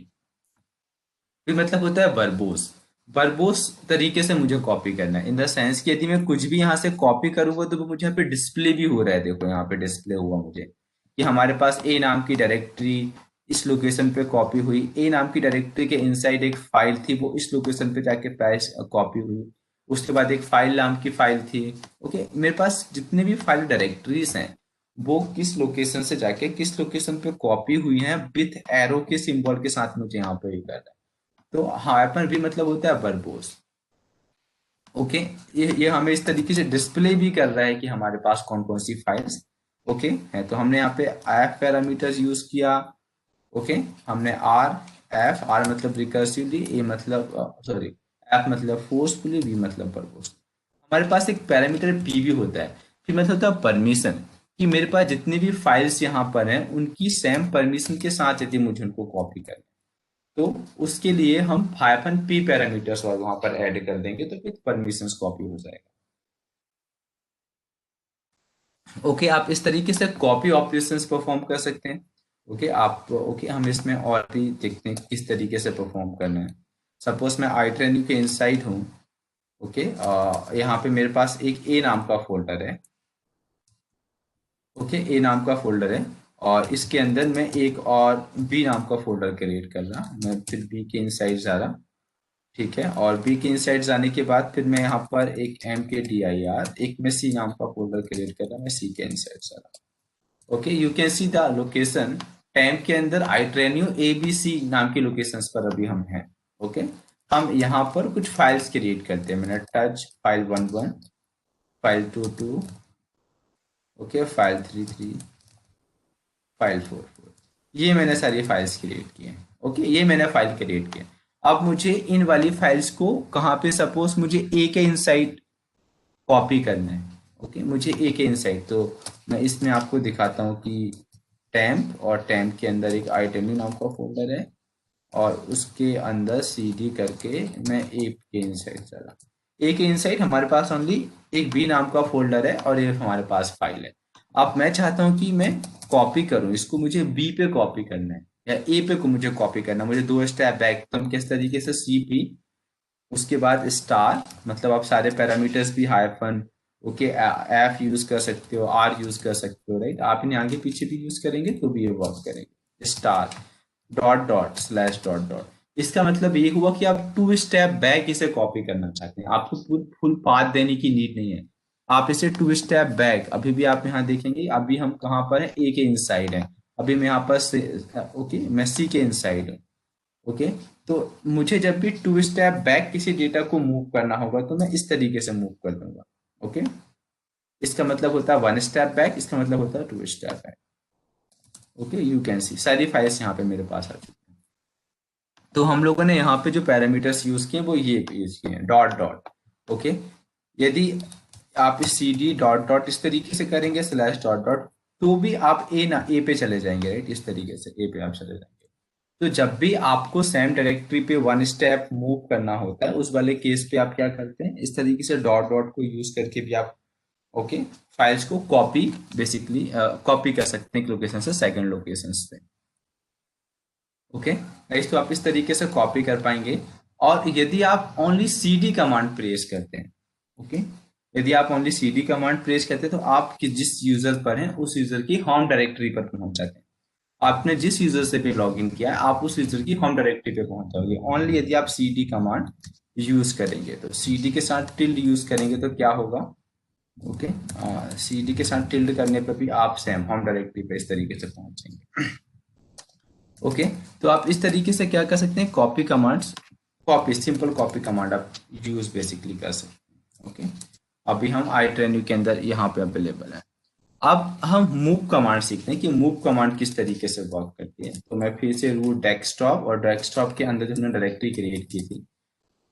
वी मतलब होता है वर्बोस। वर्बोस तरीके से मुझे कॉपी करना है, इन द सेंस कि यदि मैं कुछ भी यहाँ से कॉपी करूंगा तो वो मुझे यहाँ पे डिस्प्ले भी हो रहा है। देखो यहाँ पे डिस्प्ले हुआ मुझे कि हमारे पास ए नाम की डायरेक्टरी इस लोकेशन पे कॉपी हुई, ए नाम की डायरेक्टरी के इनसाइड एक फाइल थी वो इस लोकेशन पे जाके पैच कॉपी हुई, उसके बाद एक फाइल नाम की फाइल थी। ओके, मेरे पास जितने भी फाइल डायरेक्टरीज हैं वो किस लोकेशन से जाके किस लोकेशन पे कॉपी हुई हैं विथ एरो के सिंबल के साथ मुझे यहाँ पे करना है। तो हाइपर भी मतलब होता है वर्बोस। ओके, ये हमें इस तरीके से डिस्प्ले भी कर रहा है कि हमारे पास कौन कौन सी फाइल्स ओके है। तो हमने यहाँ पे एफ पैरामीटर्स यूज किया। ओके, हमने आर, एफ, आर मतलब रिकर्सिवली, ए मतलब सॉरी एफ मतलब फोर्सफुली, बी मतलब वर्बोस। हमारे पास एक पैरामीटर पी भी होता है, पी मतलब होता है परमिशन। कि मेरे पास जितनी भी फाइल्स यहाँ पर हैं उनकी सेम परमिशन के साथ यदि मुझे उनको कॉपी करना है, तो उसके लिए हम -p पैरामीटर्स और वहां पर ऐड कर देंगे तो फिर परमिशंस कॉपी हो जाएगा। ओके, आप इस तरीके से कॉपी ऑपरेशंस परफॉर्म कर सकते हैं। ओके, आप ओके हम इसमें और भी देखते हैं किस तरीके से परफॉर्म करना है। सपोज मैं आईट्रेन्यू के इनसाइड हूँ। ओके, यहाँ पे मेरे पास एक ए नाम का फोल्डर है। ओके, ए नाम का फोल्डर है और इसके अंदर मैं एक और बी नाम का फोल्डर क्रिएट कर रहा। मैं फिर बी के इनसाइड जा रहा। ठीक है, और बी के इनसाइड जाने के बाद फिर मैं यहाँ पर एक mkdir एक मैं सी नाम का फोल्डर क्रिएट कर रहा। मैं सी के इनसाइड जा रहा। Okay, you can see the location time के अंदर आईट्रेन्यू ABC नाम की लोकेशंस पर अभी हम हैं। ओके, हम यहाँ पर कुछ फाइल्स क्रिएट करते हैं। मैंने touch file 11, file 22, okay file 33, file 44, ये मैंने सारी फाइल्स क्रिएट की हैं। ओके, ये मैंने फाइल क्रिएट की है। अब मुझे इन वाली फाइल्स को कहाँ पे, सपोज मुझे ए के इनसाइड कॉपी करना है। ओके, मुझे ए के इनसाइड, तो मैं इसमें आपको दिखाता हूँ कि टैम्प और टैम्प के अंदर एक आइटम नाम का फोल्डर है और उसके अंदर cd करके मैं ए के इनसाइड चला। ए के इनसाइड हमारे पास ओनली एक बी नाम का फोल्डर है और ये हमारे पास फाइल है। अब मैं चाहता हूं कि मैं कॉपी करूं इसको, मुझे बी पे कॉपी करना है या ए पे को मुझे कॉपी करना है। मुझे 2 स्टेप बैक, तो हम किस तरीके से CP, उसके बाद स्टार, मतलब आप सारे पैरामीटर्स भी हाइफन, ओके एफ यूज कर सकते हो, आर यूज कर सकते हो, राइट। आप इन्हें आगे पीछे भी यूज करेंगे तो भी ये वर्क करेंगे। Star dot dot slash dot dot, इसका मतलब ये हुआ कि आप 2 स्टेप बैक इसे कॉपी करना चाहते हैं। आपको फुल पाथ देने की नीड नहीं है। आप इसे 2 स्टेप बैक, अभी भी आप यहाँ देखेंगे अभी हम कहाँ पर हैं, ए के इनसाइड है। अभी मैं यहाँ पर ओके मैं सी के इनसाइड हूँ। ओके, तो मुझे जब भी 2 स्टेप बैक किसी डेटा को मूव करना होगा तो मैं इस तरीके से मूव कर दूंगा। ओके, इसका मतलब होता है 1 स्टेप बैक, इसका मतलब होता है 2 step back. Okay, you can see सारी फाइल्स यहाँ पे मेरे पास आ चुकी हैं। तो हम लोगों ने यहाँ पे जो पैरामीटर्स यूज किए वो ये यूज किए हैं, डॉट डॉट। ओके, यदि आप इस CD डॉट डॉट इस तरीके से करेंगे स्लैश डॉट डॉट, तो भी आप ए पे चले जाएंगे, राइट। इस तरीके से ए पे आप चले जाएंगे। तो जब भी आपको सेम डायरेक्टरी पे 1 स्टेप मूव करना होता है उस वाले केस पे आप क्या करते हैं, इस तरीके से डॉट डॉट को यूज करके भी आप ओके फाइल्स को कॉपी बेसिकली कॉपी कर सकते हैं एक लोकेशन से सेकंड लोकेशन पे। ओके गाइस, तो आप इस तरीके से कॉपी कर पाएंगे। और यदि आप ओनली CD कमांड प्रेस करते हैं, ओके यदि आप ओनली CD कमांड प्रेस करते हैं तो आप जिस यूजर पर हैं उस यूजर की होम डायरेक्टरी पर पहुंच जाते हैं। आपने जिस यूजर से भी लॉगिन किया है आप उस यूजर की होम डायरेक्टरी पे पहुंच जाओगे ओनली यदि आप CD कमांड यूज करेंगे। तो CD के साथ टिल्ड यूज करेंगे तो क्या होगा, ओके CD के साथ टिल्ड करने पर भी आप सेम होम डायरेक्टरी पे इस तरीके से पहुंचेंगे। ओके, तो आप इस तरीके से क्या कर सकते हैं, copy commands, copy simple copy command आप यूज बेसिकली कर सकते हैं। ओके, अभी हम iTrenu के अंदर यहाँ पे अवेलेबल है। अब हम मूव कमांड सीखते हैं कि मूव कमांड किस तरीके से वर्क करती है। तो मैं फिर से रूट डेस्कटॉप और डेस्कटॉप के अंदर जो हमने डायरेक्टरी क्रिएट की थी,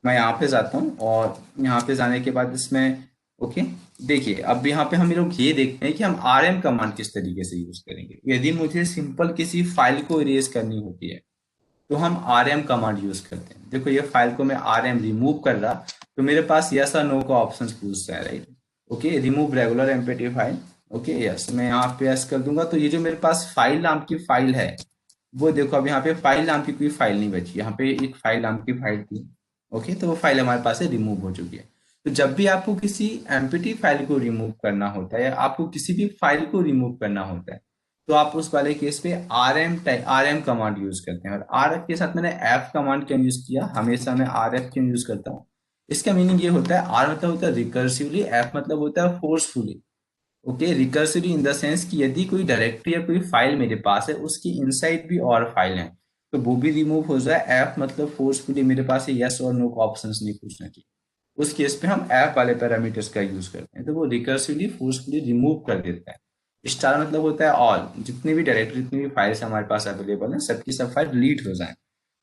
मैं यहाँ पे जाता हूँ और यहाँ पे जाने के बाद इसमें ओके देखिए अब यहाँ पे हम लोग ये देखते हैं कि हम RM कमांड किस तरीके से यूज करेंगे। यदि मुझे सिंपल किसी फाइल को इरेज करनी होती है तो हम RM कमांड यूज करते हैं। देखो ये फाइल को मैं RM रिमूव कर रहा तो मेरे पास यस और नो का ऑप्शन पूछता है, right. Okay, remove regular empty file, okay yes, मैं यहाँ पे यस कर दूंगा तो ये जो मेरे पास फाइल नाम की फाइल है वो देखो अब यहाँ पे फाइल नाम की कोई फाइल नहीं बची, यहाँ पे एक फाइल नाम की फाइल थी। ओके, तो वो फाइल हमारे पास से रिमूव हो चुकी है। तो जब भी आपको किसी एमपीटी फाइल को रिमूव करना होता है या आपको किसी भी फाइल को रिमूव करना होता है तो आप उस वाले केस पे RM कमांड यूज करते हैं। और RF के साथ मैंने F कमांड क्यों यूज किया, हमेशा मैं RF क्यों यूज करता हूँ, इसका मीनिंग ये होता है, R मतलब होता है रिकर्सिवली, F मतलब होता है forcefully. Okay, recursively in the sense कि यदि कोई डायरेक्टरी या कोई फाइल मेरे पास है उसकी इनसाइड भी और फाइल है तो वो भी रिमूव हो जाए। F मतलब फोर्सफुली मेरे पास यस और नो का ऑप्शन नहीं पूछना चाहिए। उस केस पे हम F वाले पैरामीटर्स का यूज करते हैं तो वो रिकर्सिवली फोर्सफुली रिमूव कर देता है। स्टार मतलब होता है ऑल, जितनी भी डायरेक्टरी जितनी भी फाइल्स हमारे पास अवेलेबल है सबकी सब फाइल डिलीट हो जाए,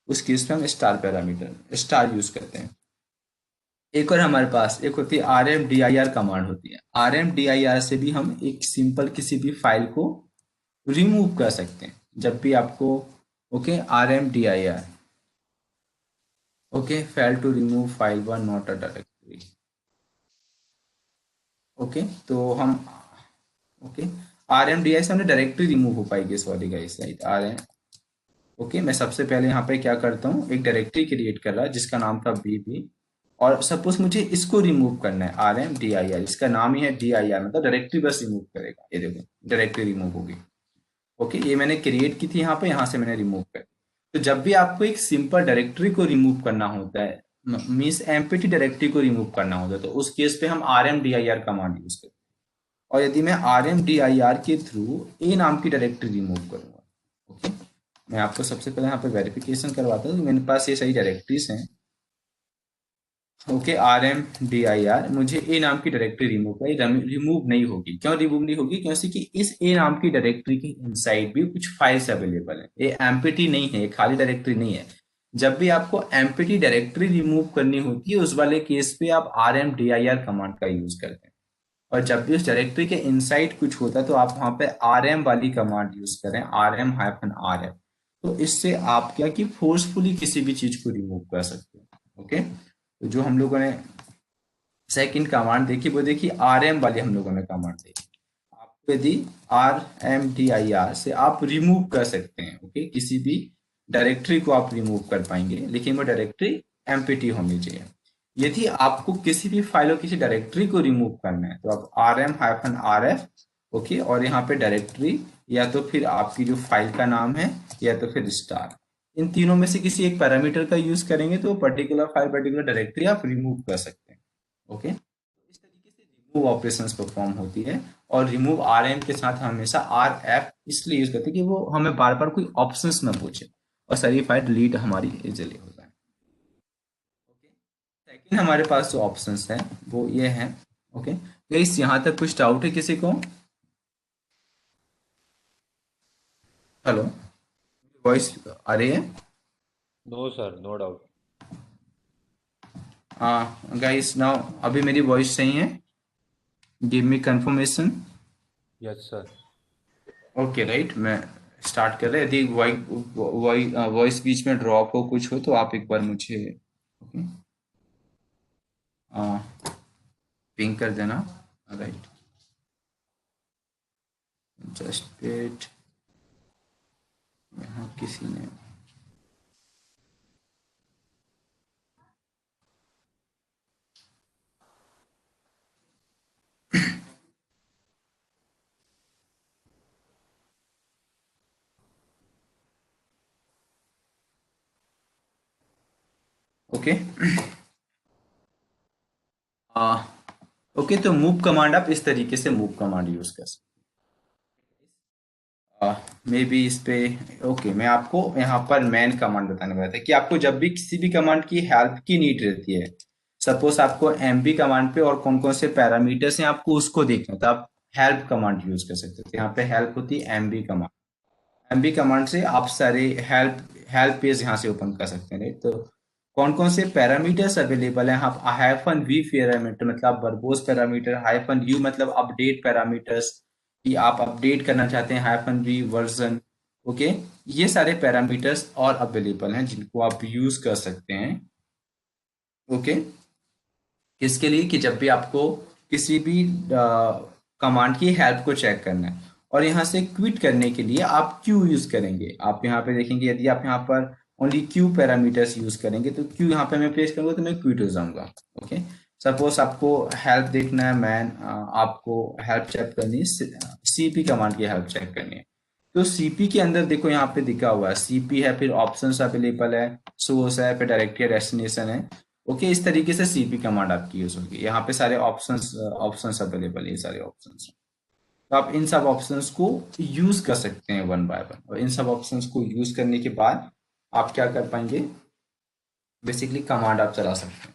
उस केस में हम स्टार पैरामीटर स्टार यूज करते हैं। एक और हमारे पास एक होती है RMDIR कमांड होती है। RMDIR से भी हम एक सिंपल किसी भी फाइल को रिमूव कर सकते हैं जब भी आपको, okay, RMDIR, okay, fail to remove file one not a directory. Okay, तो हम, ओके, RMDIR से हमने डायरेक्टरी रिमूव हो पाएगी, sorry guys, right, RM। Okay, मैं सबसे पहले यहाँ पे क्या करता हूँ, एक डायरेक्टरी क्रिएट कर रहा है जिसका नाम था BB, और सपोज मुझे इसको रिमूव करना है, RMDIR, इसका नाम ही है DIR, मतलब डायरेक्टरी बस रिमूव करेगा। ये देखो डायरेक्टरी रिमूव होगी। ओके, ये मैंने क्रिएट की थी यहाँ पे, यहाँ से मैंने रिमूव कर। तो जब भी आपको एक सिंपल डायरेक्टरी को रिमूव करना होता है, मीन्स एम्प्टी डायरेक्टरी को रिमूव करना होता है, तो उस केस पे हम RMDIR कमांड यूज करते हैं। और यदि मैं RMDIR के थ्रू ए नाम की डायरेक्टरी रिमूव करूंगा, ओके, मैं आपको सबसे पहले यहाँ पे वेरिफिकेशन करवाता हूँ, मेरे पास ये सही डायरेक्टरीज हैं। ओके, RMDIR, मुझे ए नाम की डायरेक्टरी रिमूव नहीं होगी। क्यों रिमूव नहीं होगी? क्योंकि इस ए नाम की डायरेक्टरी के इनसाइड भी कुछ फाइल्स अवेलेबल है। ये एम्प्टी नहीं है, खाली डायरेक्टरी नहीं है। जब भी आपको एम्प्टी डायरेक्टरी रिमूव करनी होती है, उस वाले केस पे आप RMDIR कमांड का यूज करते हैं। और जब भी उस डायरेक्टरी के इनसाइड कुछ होता है, तो आप वहां पे RM वाली कमांड यूज करें, RM-RF। तो इससे आप क्या कि फोर्सफुली किसी भी चीज को रिमूव कर सकते हैं। ओके, तो जो हम लोगों ने सेकंड कमांड देखी, वो देखी RM वाली हम लोगों ने कमांड देखी। आपको यदि RMDIR से आप रिमूव कर सकते हैं, ओके, किसी भी डायरेक्टरी को आप रिमूव कर पाएंगे, लेकिन वो डायरेक्टरी एम्प्टी होनी चाहिए। यदि आपको किसी भी फाइल और किसी डायरेक्टरी को रिमूव करना है, तो आप RM-RF, ओके, और यहाँ पे डायरेक्टरी, या तो फिर आपकी जो फाइल का नाम है, या तो फिर स्टार, इन तीनों में से किसी एक पैरामीटर का यूज करेंगे तो पर्टिकुलर फाइल, पर्टिकुलर डायरेक्टरी आप रिमूव कर सकते हैं। ओके, इस तरीके से रिमूव ऑपरेशंस परफॉर्म होती है। और रिमूव RM के साथ हम हमेशा RF इसलिए यूज करते हैं कि वो हमें बार बार कोई ऑप्शंस ना पूछे और सारी फाइल डिलीट हमारी इजिली हो जाए। ओके, सेकंड हमारे पास जो ऑप्शंस है वो ये है। ओके, गाइस, यहाँ तक कुछ डाउट है किसी को? हेलो, वॉइस आ रही है? No sir, no doubt. हाँ गाइस, नाउ अभी मेरी वॉइस सही है? Give me confirmation. Yes sir. Okay, right, मैं स्टार्ट कर रहे हैं। यदि वॉइस बीच में ड्रॉप हो, कुछ हो, तो आप एक बार मुझे, ओके, पिंग कर देना। राइट, जस्ट वेट, यहाँ किसी ने, ओके, ओके, तो मूव कमांड आप इस तरीके से मूव कमांड यूज कर सकते हैं। मे बी इस पे, ओके, मैं आपको यहाँ पर मैन कमांड बताने वाला था कि आपको जब भी किसी भी कमांड की हेल्प की नीड रहती है, सपोज आपको MB कमांड पे और कौन कौन से पैरामीटर्स हैं आपको उसको देखना, तो आप हेल्प कमांड यूज कर सकते हो। यहाँ पे हेल्प होती है MB कमांड। MB कमांड से आप सारे हेल्प हेल्प पेज यहाँ से ओपन कर सकते हैं, राइट। तो कौन कौन से पैरामीटर्स अवेलेबल हैं? आप -V पैरामीटर मतलब वर्बोस पैरामीटर, -U मतलब अपडेट पैरामीटर्स, कि आप अपडेट करना चाहते हैं, -V वर्जन। ओके, ये सारे पैरामीटर्स और अवेलेबल हैं जिनको आप यूज कर सकते हैं। ओके, किसके लिए? कि जब भी आपको किसी भी कमांड की हेल्प को चेक करना है। और यहाँ से क्विट करने के लिए आप क्यू यूज करेंगे। आप यहाँ पे देखेंगे, यदि आप यहाँ पर ओनली क्यू पैरामीटर्स यूज करेंगे, तो क्यू यहाँ पे मैं प्रेस करूंगा तो मैं क्विट हो जाऊंगा। ओके, सपोज आपको हेल्प देखना है, मैन, आपको हेल्प चेक करनी है, CP कमांड की हेल्प चेक करनी है। तो CP के अंदर देखो, यहाँ पे दिखा हुआ है CP है, फिर ऑप्शंस अवेलेबल है, सोर्स है, फिर डायरेक्टरी डेस्टिनेशन है। ओके, इस तरीके से CP कमांड आपकी यूज होगी। यहाँ पे सारे ऑप्शंस ऑप्शंस अवेलेबल है, ये सारे ऑप्शंस। तो आप इन सब ऑप्शंस को यूज कर सकते हैं वन बाय वन। और इन सब ऑप्शंस को यूज करने के बाद आप क्या कर पाएंगे? बेसिकली कमांड आप चला सकते हैं।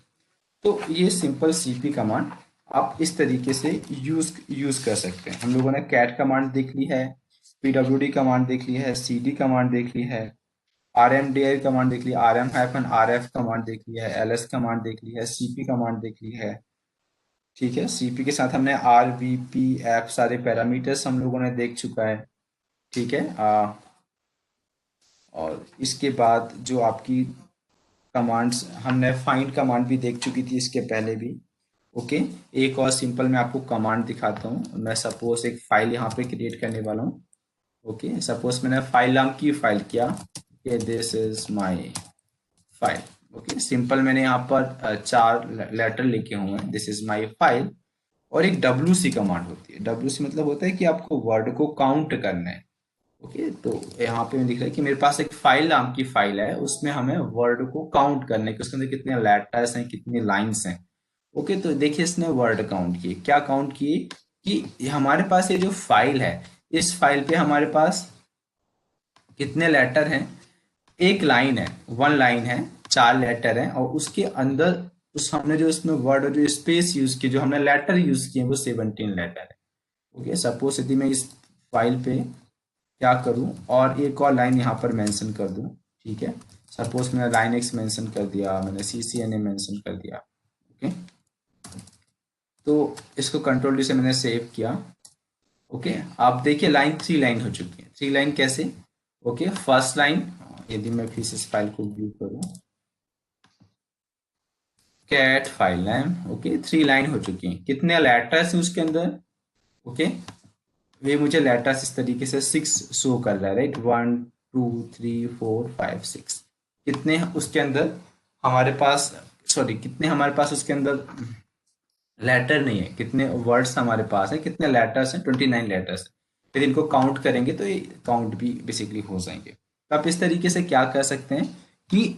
तो ये सिंपल CP कमांड आप इस तरीके से यूज कर सकते हैं। हम लोगों ने कैट कमांड देख ली है, PWD कमांड देख ली है, CD कमांड देख ली है। RMDI कमांड देख ली, RM-RF कमांड देख लिया है, LS कमांड देख ली है, CP कमांड देख ली है। ठीक है, CP के साथ हमने RVPF सारे पैरामीटर्स हम लोगों ने देख चुका है। ठीक है, और इसके बाद जो आपकी कमांड्स, हमने फाइंड कमांड भी देख चुकी थी इसके पहले भी। ओके, एक और सिंपल मैं आपको कमांड दिखाता हूँ। मैं सपोज एक फाइल यहाँ पे क्रिएट करने वाला हूँ। ओके, सपोज मैंने फाइल नाम की फाइल किया, this is my file. Okay, simple मैंने यहाँ पर 4 लेटर लिखे हुए हैं, दिस इज माय फाइल। और एक WC कमांड होती है। WC मतलब होता है कि आपको वर्ड को काउंट करना है। ओके, तो यहाँ पे दिख रहा है कि मेरे पास एक फाइल नाम की फाइल है, उसमें हमें वर्ड को काउंट करना है कि उसके अंदर कितने लेटर्स हैं, कितनी लाइंस हैं। ओके, तो देखिए इसने वर्ड काउंट किए। क्या काउंट किए कि हमारे पास ये जो फाइल है, इस फाइल पे हमारे पास कितने लेटर हैं, एक लाइन है, 1 लाइन है, 4 लेटर हैं, और उसके अंदर उस हमने जो इसमें वर्ड और जो स्पेस यूज की, जो हमने लेटर यूज किए वो 17 लेटर है। ओके, सपोज यदि मैं इस फाइल पे क्या करूं और एक और लाइन यहाँ पर मेंशन कर दूं। ठीक है, सपोज मैंने लाइन एक्स मेंशन कर दिया, मैंने CCNA मेंशन कर दिया। ओके, तो इसको कंट्रोल डी से मैंने सेव किया। ओके, आप देखिए लाइन 3 लाइन हो चुकी है। 3 लाइन कैसे? ओके, फर्स्ट लाइन, यदि मैं फिर से इस फाइल को व्यू करूं, cat file name. Okay, 3 line हो चुकी हैं। कितने लेटर्स हैं उसके अंदर? ओके, वे मुझे लेटर्स इस तरीके से 6 शो कर रहा है, राइट। 1 2 3 4 5 6। कितने उसके अंदर हमारे पास, सॉरी, कितने हमारे पास उसके अंदर लेटर नहीं है, कितने वर्ड्स हमारे पास है, कितने लेटर्स हैं? 29 लेटर्स। फिर इनको काउंट करेंगे तो ये काउंट भी बेसिकली हो जाएंगे। तो आप इस तरीके से क्या कर सकते हैं कि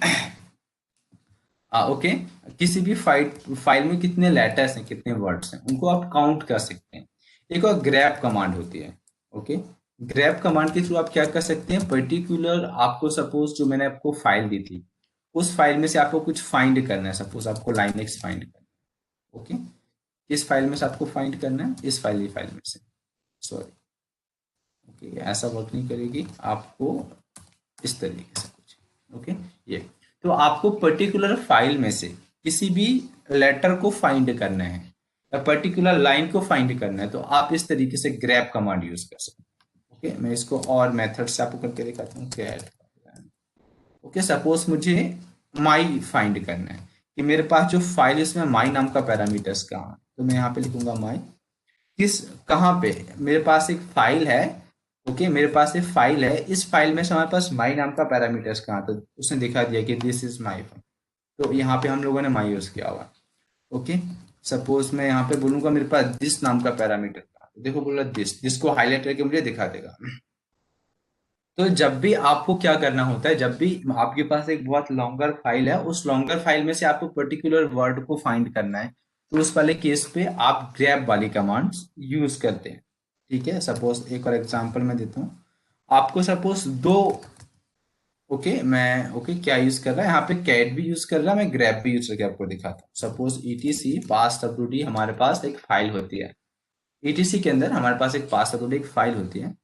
ओके, किसी भी फाइल में कितने लेटर्स हैं, कितने वर्ड्स हैं, उनको आप काउंट कर सकते हैं। एक और ग्रैब कमांड होती है। ओके, ग्रैब कमांड के थ्रू आप क्या कर सकते हैं, पर्टिकुलर आपको सपोज जो मैंने आपको फाइल दी थी, उस फाइल में से आपको कुछ फाइंड करना है। सपोज आपको लाइनेक्स फाइंड करना है। ओके, इस फाइल में से आपको फाइंड करना है, इस फाइल में से, सॉरी। ओके, ऐसा वर्क नहीं करेगी, आपको इस तरीके से कुछ। ओके, ये तो आपको पर्टिकुलर फाइल में से किसी भी लेटर को फाइंड करना है या पर्टिकुलर लाइन को फाइंड करना है, तो आप इस तरीके से ग्रैब कमांड यूज कर सकते हैं। ओके, मैं इसको और मेथड से आपको करके दिखाता हूँ। ओके, सपोज मुझे माई फाइंड करना है कि मेरे पास जो फाइल है इसमें माई नाम का पैरामीटर्स कहाँ है, तो मैं यहाँ पे लिखूंगा माई, किस, कहाँ पे, मेरे पास एक फाइल है। ओके, मेरे पास एक फाइल है, इस फाइल में से हमारे पास माई नाम का पैरामीटर्स कहाँ, तो उसने दिखा दिया कि दिस इज माई, तो यहाँ पे हम लोगों ने माई यूज किया हुआ। ओके, सपोज मैं यहाँ पे बोलूंगा मेरे पास दिस नाम का पैरामीटर कहाँ, तो देखो बोला दिस को हाईलाइट करके मुझे दिखा देगा। तो जब भी आपको क्या करना होता है, जब भी आपके पास एक बहुत लॉन्गर फाइल है, उस लॉन्गर फाइल में से आपको पर्टिकुलर वर्ड को फाइंड करना है, तो उस वाले केस पे आप ग्रैब वाली कमांड्स यूज करते हैं। ठीक है, सपोज एक और एग्जांपल मैं देता हूँ आपको। सपोज दो, ओके क्या यूज कर रहा है यहाँ पे, कैट भी यूज कर रहा है, मैं ग्रैब भी यूज करके आपको दिखाता हूँ। सपोज ETC पास WD हमारे पास एक फाइल होती है। ETC के अंदर हमारे पास एक पास WD एक फाइल होती है।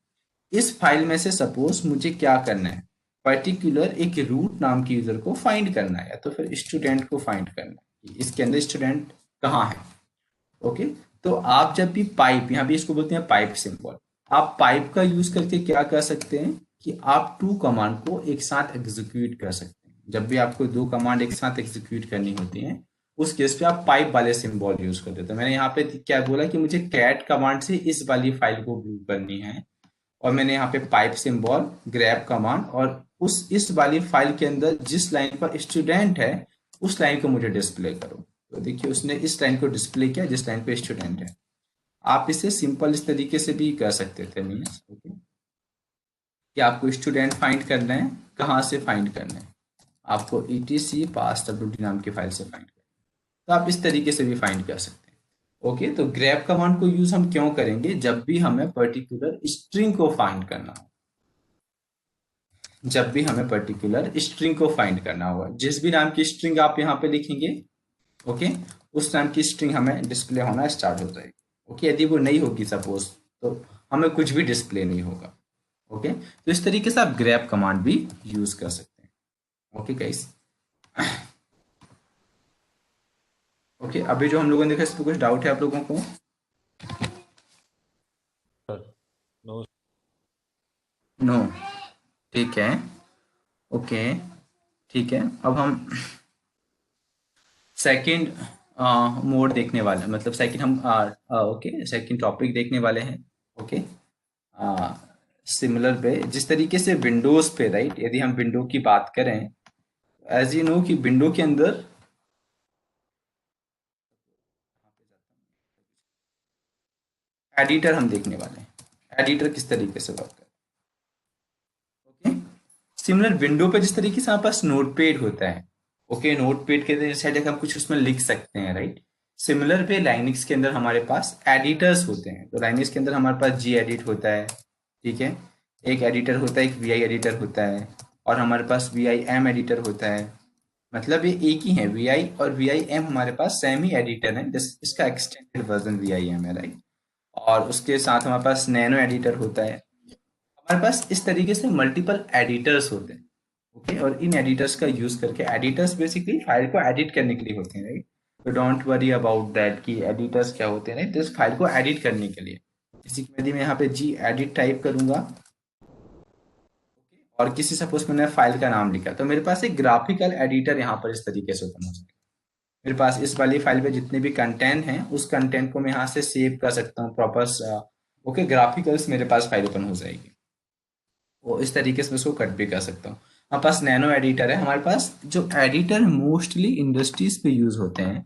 इस फाइल में से सपोज मुझे क्या करना है, पर्टिकुलर एक रूट नाम की यूजर को फाइंड करना है, या तो फिर स्टूडेंट को फाइंड करना है, इसके अंदर स्टूडेंट कहाँ है। ओके, तो आप जब भी पाइप, यहाँ भी इसको बोलते हैं पाइप सिंबल, आप पाइप का यूज करके क्या कर सकते हैं कि आप 2 कमांड को एक साथ एग्जीक्यूट कर सकते हैं। जब भी आपको 2 कमांड एक साथ एग्जीक्यूट करनी होती है, उस केस पे आप पाइप वाले सिंबल यूज करते हैं। तो मैंने यहाँ पे क्या बोला कि मुझे कैट कमांड से इस वाली फाइल को व्यू करनी है, और मैंने यहाँ पे पाइप सिंबल, ग्रैब कमांड, और उस इस वाली फाइल के अंदर जिस लाइन पर स्टूडेंट है उस लाइन को मुझे डिस्प्ले करो। तो देखिए उसने इस लाइन को डिस्प्ले किया जिस लाइन पे स्टूडेंट है। आप इसे सिंपल इस तरीके से भी कर सकते थे मीन्स, ओके, कि आपको स्टूडेंट फाइंड करना है, कहाँ से फाइंड करना है, आपको ETC पास WD नाम की फाइल से फाइंड करना है। तो आप इस तरीके से भी फाइंड कर सकते हैं। ओके, तो ग्रैब कमांड को यूज हम क्यों करेंगे, जब भी हमें पर्टिकुलर स्ट्रिंग को फाइंड करना हो, जब भी हमें पर्टिकुलर स्ट्रिंग को फाइंड करना होगा, जिस भी नाम की स्ट्रिंग आप यहाँ पे लिखेंगे, ओके, उस नाम की स्ट्रिंग हमें डिस्प्ले होना स्टार्ट हो जाएगी। ओके, यदि वो नहीं होगी सपोज, तो हमें कुछ भी डिस्प्ले नहीं होगा। ओके, तो इस तरीके से आप ग्रैब कमांड भी यूज कर सकते हैं। ओके गाइस, ओके अभी जो हम लोगों ने देखा इस पर कुछ डाउट है आप लोगों को? Sir no. नो, ठीक है, ओके ठीक है। अब हम सेकंड मोड देखने वाले हैं, मतलब सेकंड हम ओके सेकंड टॉपिक देखने वाले हैं। ओके, सिमिलर पे जिस तरीके से विंडोज पे, राइट, यदि हम विंडो की बात करें, एज यू नो कि विंडो के अंदर एडिटर हम देखने वाले हैं। एडिटर किस तरीके से वर्क करता है। ओके, सिमिलर विंडो पे जिस तरीके से हमारे पास नोटपैड होता है, ओके नोटपैड के साइड हम कुछ उसमें लिख सकते हैं, राइट। सिमिलर पे लाइनिक्स के अंदर हमारे पास एडिटर्स होते हैं। तो लाइनिक्स के अंदर हमारे पास जी एडिट होता है, ठीक है, एक एडिटर होता है, एक वी आई एडिटर होता है, और हमारे पास वी आई एम एडिटर होता है। मतलब ये एक ही है, वी आई और वी आई एम हमारे पास सेम ही एडिटर है, इसका extended version V I M है, राइट। और उसके साथ हमारे पास नैनो एडिटर होता है। हमारे पास इस तरीके से मल्टीपल एडिटर्स होते हैं। ओके, और इन एडिटर्स का यूज करके, एडिटर्स बेसिकली फाइल को एडिट करने के लिए होते हैं, राइट। तो डोंट वरी अबाउट दैट कि एडिटर्स क्या होते हैं, राइट, इस फाइल को एडिट करने के लिए। इसी यदि मैं यहाँ पे जी एडिट टाइप करूंगा और किसी सपोज मैंने फाइल का नाम लिखा, तो मेरे पास एक ग्राफिकल एडिटर यहाँ पर इस तरीके से ओपन हो जाएगा। मेरे पास इस वाली फाइल पे जितने भी कंटेंट हैं उस कंटेंट को मैं यहाँ से सेव कर सकता हूँ प्रॉपर। ओके, ग्राफिकल्स मेरे पास फाइल ओपन हो जाएगी। वो इस तरीके से मैं उसको कट भी कर सकता हूँ। हमारे पास नैनो एडिटर है। हमारे पास जो एडिटर मोस्टली इंडस्ट्रीज पे यूज होते हैं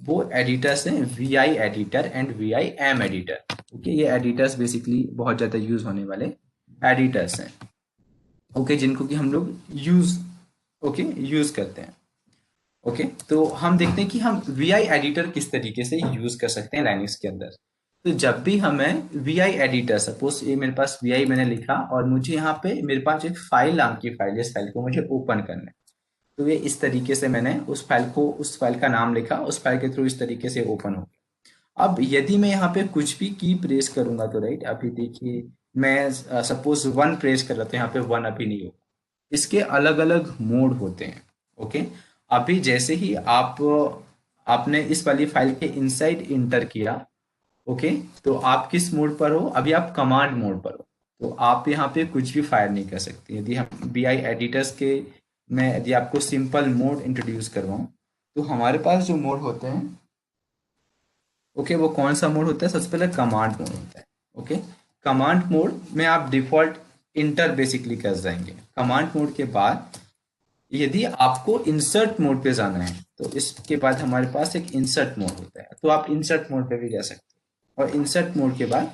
वो एडिटर्स हैं V I editor and V I M editor. Okay, ये एडिटर्स बेसिकली बहुत ज्यादा यूज होने वाले एडिटर्स हैं, ओके, जिनको कि हम लोग यूज करते हैं। ओके, तो हम देखते हैं कि हम वी आई एडिटर किस तरीके से यूज कर सकते हैं लाइनक्स के अंदर। तो जब भी हमें वी आई एडिटर, सपोज ये मेरे पास वी आई मैंने लिखा और मुझे यहाँ पे मेरे पास एक फाइल नाम की फाइल है, इस फाइल को मुझे ओपन करना है। तो ये इस तरीके से मैंने उस फाइल का नाम लिखा, उस फाइल के थ्रू इस तरीके से ओपन हो गया। अब यदि मैं यहाँ पे कुछ भी की प्रेस करूंगा तो, राइट, अभी देखिए मैं सपोज वन प्रेस कर रहा था, यहाँ पे वन अभी नहीं होगा। इसके अलग अलग मोड होते हैं। ओके, अभी जैसे ही आपने इस वाली फाइल के इनसाइड इंटर किया, ओके, तो आप किस मोड पर हो? अभी आप कमांड मोड पर हो। तो आप यहाँ पे कुछ भी फायर नहीं कर सकते। यदि हम बी आई एडिटर्स के मैं यदि आपको सिंपल मोड इंट्रोड्यूस करवाऊं, तो हमारे पास जो मोड होते हैं, ओके, वो कौन सा मोड होता है? सबसे पहले कमांड मोड होता है। ओके, कमांड मोड में आप डिफॉल्ट इंटर बेसिकली कर जाएंगे। कमांड मोड के बाद यदि आपको इंसर्ट मोड पे जाना है तो इसके बाद हमारे पास एक इंसर्ट मोड होता है, तो आप इंसर्ट मोड पे भी जा सकते हो। और इंसर्ट मोड के बाद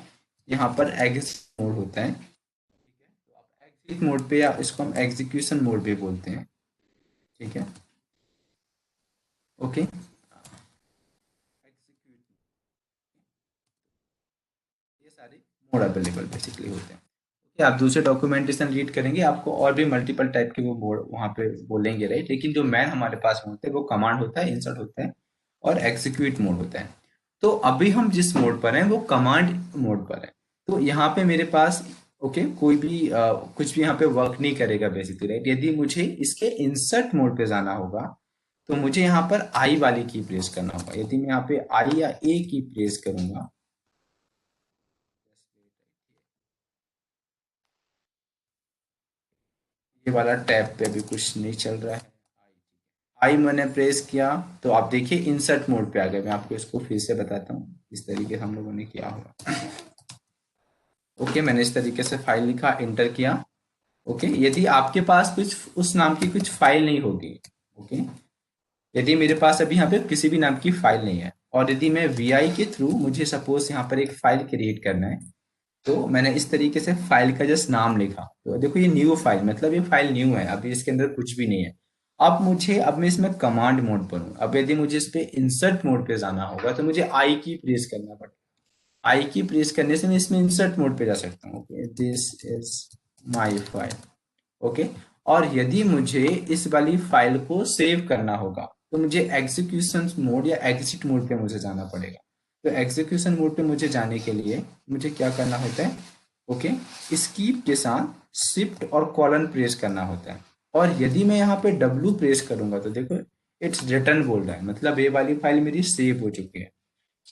यहाँ पर एग्जिट मोड होता है। तो आप एग्जिट मोड पे, या इसको हम एग्जीक्यूशन मोड भी बोलते हैं, ठीक है, ओके। ये सारे मोड अवेलेबल बेसिकली होते हैं। ओके, आप दूसरे डॉक्यूमेंटेशन रीड करेंगे, आपको और भी मल्टीपल टाइप के वो मोड वहाँ पे बोलेंगे, राइट। लेकिन जो मैन हमारे पास होते हैं वो कमांड होता है, इंसर्ट होता है और एग्जीक्यूट मोड होता है। तो अभी हम जिस मोड पर हैं वो कमांड मोड पर है। तो यहाँ पे मेरे पास, ओके, कोई भी कुछ भी यहाँ पे वर्क नहीं करेगा बेसिकली, राइट। यदि मुझे इसके इंसर्ट मोड पे जाना होगा तो मुझे यहाँ पर आई वाली की प्रेस करना होगा। यदि मैं यहाँ पे आई या ए की प्रेस करूंगा, ये वाला टैब पे अभी कुछ नहीं चल रहा है। आई मैंने प्रेस किया तो आप देखिए इंसर्ट मोड पे आ गया। मैं आपको इसको फिर से बताता हूँ इस तरीके से हम लोगों ने किया होगा। ओके, मैंने इस तरीके से फाइल लिखा, इंटर किया। ओके, यदि आपके पास कुछ उस नाम की कुछ फाइल नहीं होगी, ओके, यदि मेरे पास अभी यहाँ पे किसी भी नाम की फाइल नहीं है और यदि मैं वी आई के थ्रू मुझे सपोज यहाँ पर एक फाइल क्रिएट करना है, तो मैंने इस तरीके से फाइल का जस्ट नाम लिखा। तो देखो ये न्यू फाइल, मतलब ये फाइल न्यू है, अभी इसके अंदर कुछ भी नहीं है। अब मैं इसमें कमांड मोड पर हूँ। अब यदि मुझे इस पे इंसर्ट मोड पे जाना होगा तो मुझे आई की प्रेस करना पड़ेगा। आई की प्रेस करने से मैं इसमें इंसर्ट मोड पे जा सकता हूँ। Okay, this is my file, okay. और यदि मुझे इस वाली फाइल को सेव करना होगा तो मुझे एग्जीक्यूशन मोड या एग्जिट मोड पे मुझे जाना पड़ेगा। तो एग्जीक्यूशन मोड पे मुझे जाने के लिए मुझे क्या करना होता है? ओके, इस कीप के साथ शिफ्ट और कॉलन प्रेस करना होता है। और यदि मैं यहाँ पे W प्रेस करूंगा तो देखो इट्स रिटर्न बोल रहा है, मतलब ये वाली फाइल मेरी सेव हो चुकी है।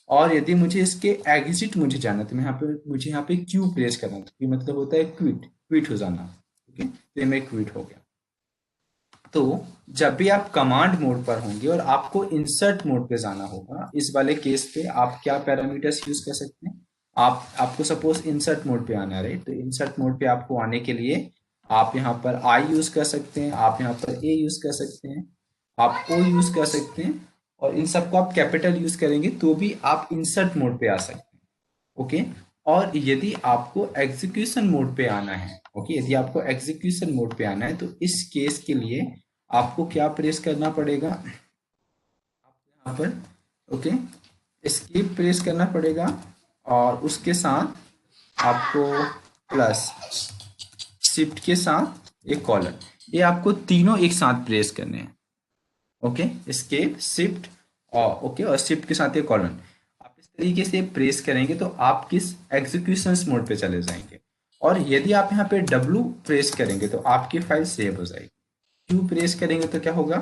और यदि मुझे इसके एग्जिट मुझे जाना तो मैं यहाँ पे मुझे यहाँ पे क्यू प्रेस करना, तो मतलब होता है क्विट, क्विट हो जाना। ओके, तो ये मैं क्विट हो गया। तो जब भी आप कमांड मोड पर होंगे और आपको इंसर्ट मोड पे जाना होगा, इस वाले केस पे आप क्या पैरामीटर्स यूज कर सकते हैं। आपको सपोज इंसर्ट मोड पे आना है, राइट, तो इंसर्ट मोड पे आपको आने के लिए आप यहाँ पर आई यूज कर सकते हैं, आप यहाँ पर ए यूज कर सकते हैं, आप ओ यूज कर सकते हैं, और इन सबको आप कैपिटल यूज करेंगे तो भी आप इंसर्ट मोड पे आ सकते हैं। ओके, और यदि आपको एग्जीक्यूशन मोड पे आना है, ओके, यदि आपको एग्जीक्यूशन मोड पे आना है तो इस केस के लिए आपको क्या प्रेस करना पड़ेगा, आपको यहाँ पर ओके एस्केप प्रेस करना पड़ेगा, और उसके साथ आपको प्लस शिफ्ट के साथ एक कॉलम, ये आपको तीनों एक साथ प्रेस करने हैं। ओके, एस्केप शिफ्ट और ओके और शिफ्ट के साथ एक कॉलन, आप इस तरीके से प्रेस करेंगे तो आप किस एग्जीक्यूशन मोड पे चले जाएंगे। और यदि आप यहाँ पे W प्रेस करेंगे तो आपकी फाइल सेव हो जाएगी। Q प्रेस करेंगे तो क्या होगा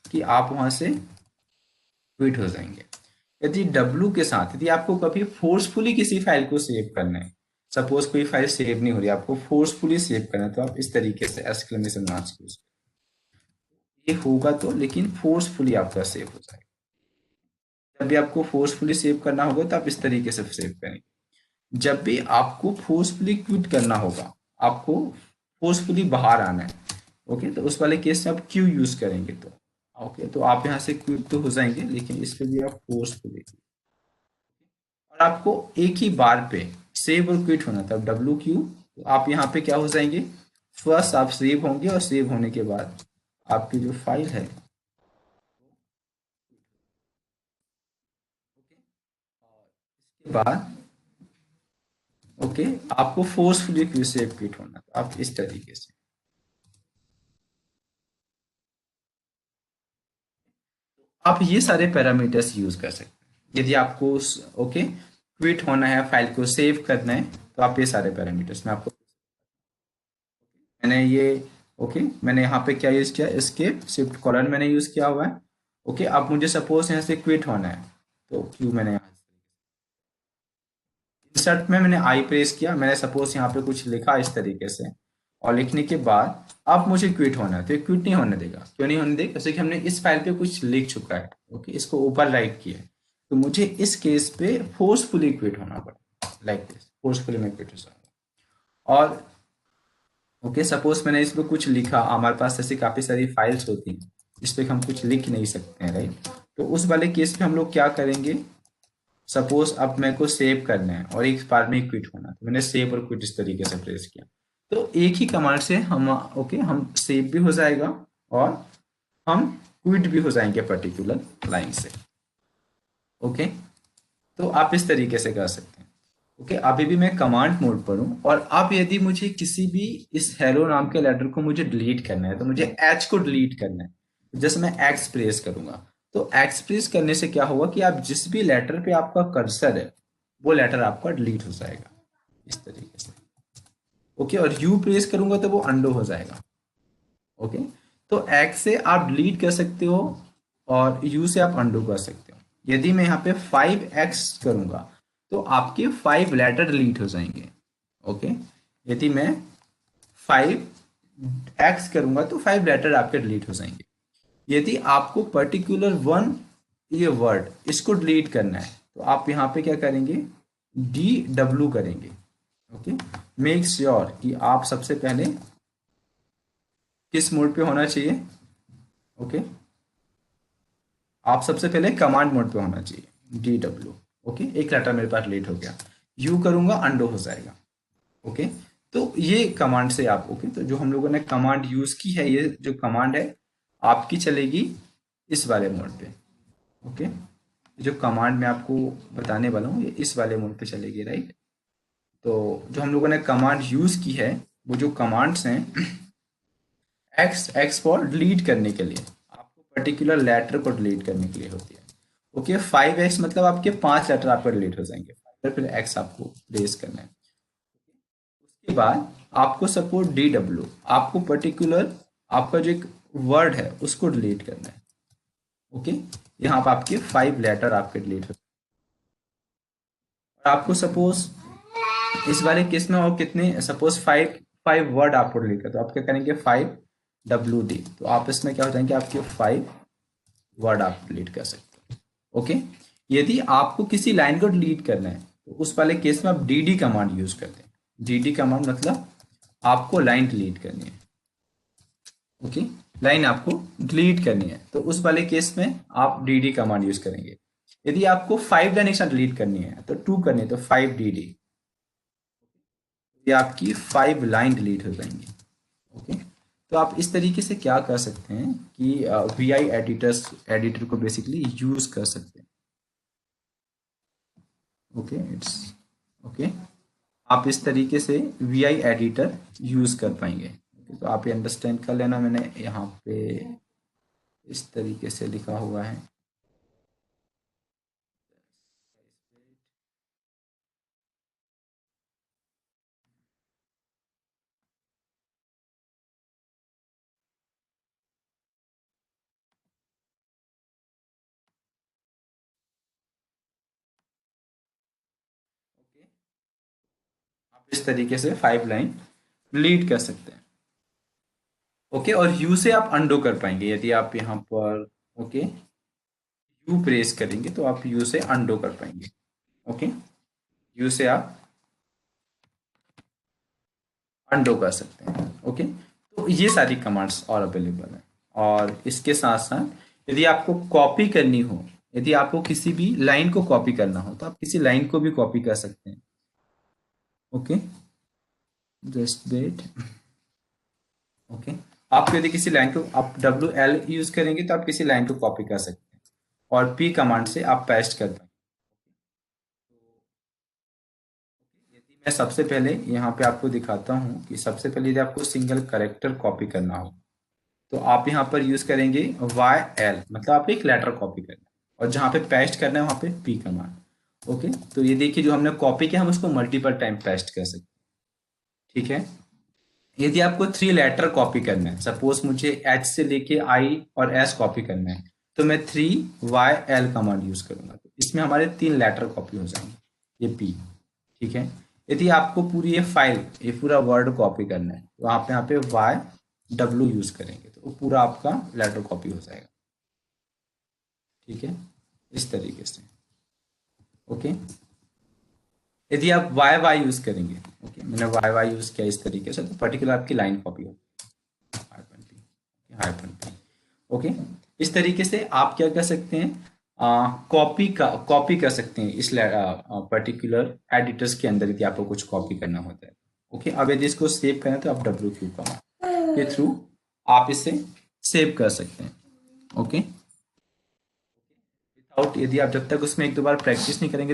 कि आप वहां से क्विट हो जाएंगे। यदि W के साथ यदि आपको कभी फोर्सफुली किसी फाइल को सेव करना है, सपोज कोई फाइल सेव नहीं हो रही, आपको फोर्सफुली सेव करना है, तो आप इस तरीके से एक्सक्लेमेशन मार्क यूज, ये होगा तो लेकिन फोर्सफुली आपका सेव हो जाएगा। जब भी आपको फोर्सफुली सेव करना होगा तो आप इस तरीके से सेव करेंगे। जब भी आपको फोर्सफुली क्विट करना होगा, आपको फोर्सफुली बाहर आना है, ओके, तो उस वाले केस में आप क्यू यूज करेंगे तो ओके, तो आप यहाँ से क्विट तो हो जाएंगे, लेकिन इस पे भी आप फोर्सफुली, और आपको एक ही बार पे सेव और क्विट होना था W Q, तो आप यहाँ पे क्या हो जाएंगे, फर्स्ट आप सेव होंगे और सेव होने के बाद आपकी जो फाइल है, इसके बाद ओके आपको फोर्सफुली क्यू से क्विट होना, तो आप इस तरीके से आप ये सारे पैरामीटर्स यूज कर सकते हैं। यदि आपको ओके क्विट होना है, फाइल को सेव करना है, तो आप ये सारे पैरामीटर्स में आपको, मैंने ये ओके मैंने यहाँ पे क्या यूज किया, एस्केप शिफ्ट कॉलन मैंने यूज किया हुआ है। ओके, अब मुझे सपोज यहाँ से क्विट होना है तो क्यू मैंने यहाँ, इंसर्ट में मैंने आई प्रेस किया, मैंने सपोज यहाँ पे कुछ लिखा इस तरीके से, और लिखने के बाद अब मुझे क्विट होना है, तो ये क्विट नहीं होने देगा। क्यों नहीं होने देगा, जैसे कि हमने इस फाइल पे कुछ लिख चुका है, ओके, इसको ऊपर राइट किया है, तो मुझे इस केस पे फोर्सफुली क्विट होना पड़ेगा, लाइक दिस, फोर्सफुली मैं क्विट हो जाऊंगा। और ओके सपोज मैंने इस पे कुछ लिखा, हमारे पास ऐसी काफी सारी फाइल्स होती हैं इस पे हम कुछ लिख नहीं सकते हैं, राइट, तो उस वाले केस में हम लोग क्या करेंगे, सपोज अब मेरे को सेव करना है और एक बार में क्विट होना, तो मैंने सेव और क्विट इस तरीके से प्रेस किया, तो एक ही कमांड से हम ओके हम सेव भी हो जाएगा और हम क्विट भी हो जाएंगे पर्टिकुलर लाइन से। ओके, तो आप इस तरीके से कर सकते हैं। ओके, अभी भी मैं कमांड मोड पर हूं, और अब यदि मुझे किसी भी इस हेलो नाम के लेटर को मुझे डिलीट करना है, तो मुझे एच को डिलीट करना है, जैसे मैं एक्स प्रेस करूंगा, तो एक्स प्रेस करने से क्या होगा कि आप जिस भी लेटर पे आपका कर्सर है वो लेटर आपका डिलीट हो जाएगा इस तरीके से। ओके, और यू प्रेस करूंगा तो वो अंडो हो जाएगा। ओके, तो एक्स से आप डिलीट कर सकते हो और यू से आप अंडो कर सकते हो। यदि मैं यहाँ पे 5x करूंगा तो आपके 5 लेटर डिलीट हो जाएंगे। ओके, यदि मैं 5x करूंगा तो 5 लेटर आपके डिलीट हो जाएंगे। यदि आपको पर्टिकुलर वन ये वर्ड इसको डिलीट करना है तो आप यहाँ पे क्या करेंगे, DW करेंगे। ओके, मेक श्योर कि आप सबसे पहले किस मोड पे होना चाहिए, ओके, आप सबसे पहले कमांड मोड पे होना चाहिए, DW। ओके, एक लेटर मेरे पास लेट हो गया, यू करूंगा अंडो हो जाएगा। ओके, तो ये कमांड से आप ओके, तो जो हम लोगों ने कमांड यूज की है, ये जो कमांड है आपकी चलेगी इस वाले मोड पे। ओके, जो कमांड मैं आपको बताने वाला हूँ ये इस वाले मोड पे चलेगी, राइट। तो जो हम लोगों ने कमांड यूज की है वो जो कमांड्स हैं एक्स फॉर डिलीट करने के लिए, आपको पर्टिकुलर लेटर को डिलीट करने के लिए होती है। ओके, 5x मतलब आपके 5 लेटर आपके डिलीट हो जाएंगे, फिर x आपको प्रेस करना है। उसके बाद आपको सपोर्ट DW, आपको पर्टिकुलर आपका जो एक वर्ड है उसको डिलीट करना है। ओके, यहाँ पर आपके 5 लेटर आपके डिलीट हो। और आपको सपोज इस वाले केस में और कितने, सपोज 5 वर्ड आपको डिलीट कर, तो आप क्या करेंगे 5 WD, तो आप इसमें क्या हो जाएंगे, आपके 5 वर्ड आप डिलीट कर सकते हैं। ओके, यदि आपको किसी लाइन को डिलीट करना है तो उस वाले केस में आप DD कमांड यूज करते हैं। DD कमांड मतलब आपको लाइन डिलीट करनी है। ओके, लाइन आपको डिलीट करनी है तो उस वाले केस में आप DD कमांड यूज करेंगे। यदि आपको 5 लाइन एक साथ डिलीट करनी है तो 2 करनी है तो 5DD, ये आपकी 5 लाइन डिलीट हो जाएंगी। ओके, तो आप इस तरीके से क्या कर सकते हैं कि VI एडिटर को बेसिकली यूज कर सकते हैं। ओके, इट्स ओके, आप इस तरीके से VI एडिटर यूज कर पाएंगे। okay, तो आप ये अंडरस्टैंड कर लेना, मैंने यहाँ पे इस तरीके से लिखा हुआ है। ओके, आप इस तरीके से 5 लाइन लीड कर सकते हैं। ओके, और यू से आप अंडो कर पाएंगे यदि आप यहाँ पर ओके यू प्रेस करेंगे तो आप यू से अंडो कर पाएंगे। ओके, यू से आप अंडो कर सकते हैं। ओके, तो ये सारी कमांड्स और अवेलेबल हैं। और इसके साथ साथ यदि आपको कॉपी करनी हो, यदि आपको किसी भी लाइन को कॉपी करना हो तो आप किसी लाइन को भी कॉपी कर सकते हैं। Okay, just wait. ओके, आप यदि किसी लाइन को आप WL यूज करेंगे तो आप किसी लाइन को कॉपी कर सकते हैं और P कमांड से आप पेस्ट कर पाएंगे। यदि मैं सबसे पहले यहाँ पे आपको दिखाता हूँ कि सबसे पहले यदि आपको सिंगल करेक्टर कॉपी करना हो तो आप यहाँ पर यूज करेंगे YL, मतलब आप एक लेटर कॉपी करना है और जहाँ पे पेस्ट करना है वहाँ पे P कमांड। ओके, तो ये देखिए जो हमने कॉपी किया हम उसको मल्टीपल टाइम पेस्ट कर सकते हैं। ठीक है, यदि आपको 3 लेटर कॉपी करना है, सपोज मुझे H से लेके I और S कॉपी करना है तो मैं 3YL कमांड यूज करूंगा, तो इसमें हमारे 3 लेटर कॉपी हो जाएंगे, ये P। ठीक है, यदि आपको पूरी ये फाइल ये पूरा वर्ड कॉपी करना है तो आप यहाँ पे YW यूज करेंगे तो वो पूरा आपका लेटर कॉपी हो जाएगा। ठीक है, इस तरीके से। ओके, यदि आप YY यूज करेंगे, ओके मैंने YY यूज किया इस तरीके से, तो पर्टिकुलर आपकी लाइन कॉपी होगी हाइफन पी। ओके, इस तरीके से आप क्या कर सकते हैं, कॉपी कर सकते हैं इस पर्टिकुलर एडिटर्स के अंदर यदि आपको कुछ कॉपी करना होता है। ओके, अब यदि इसको सेव करना तो आप WQ कमांड के थ्रू आप इसे सेव कर सकते हैं। ओके, विदाउट, यदि आप जब तक उसमें 1-2 बार प्रैक्टिस नहीं करेंगे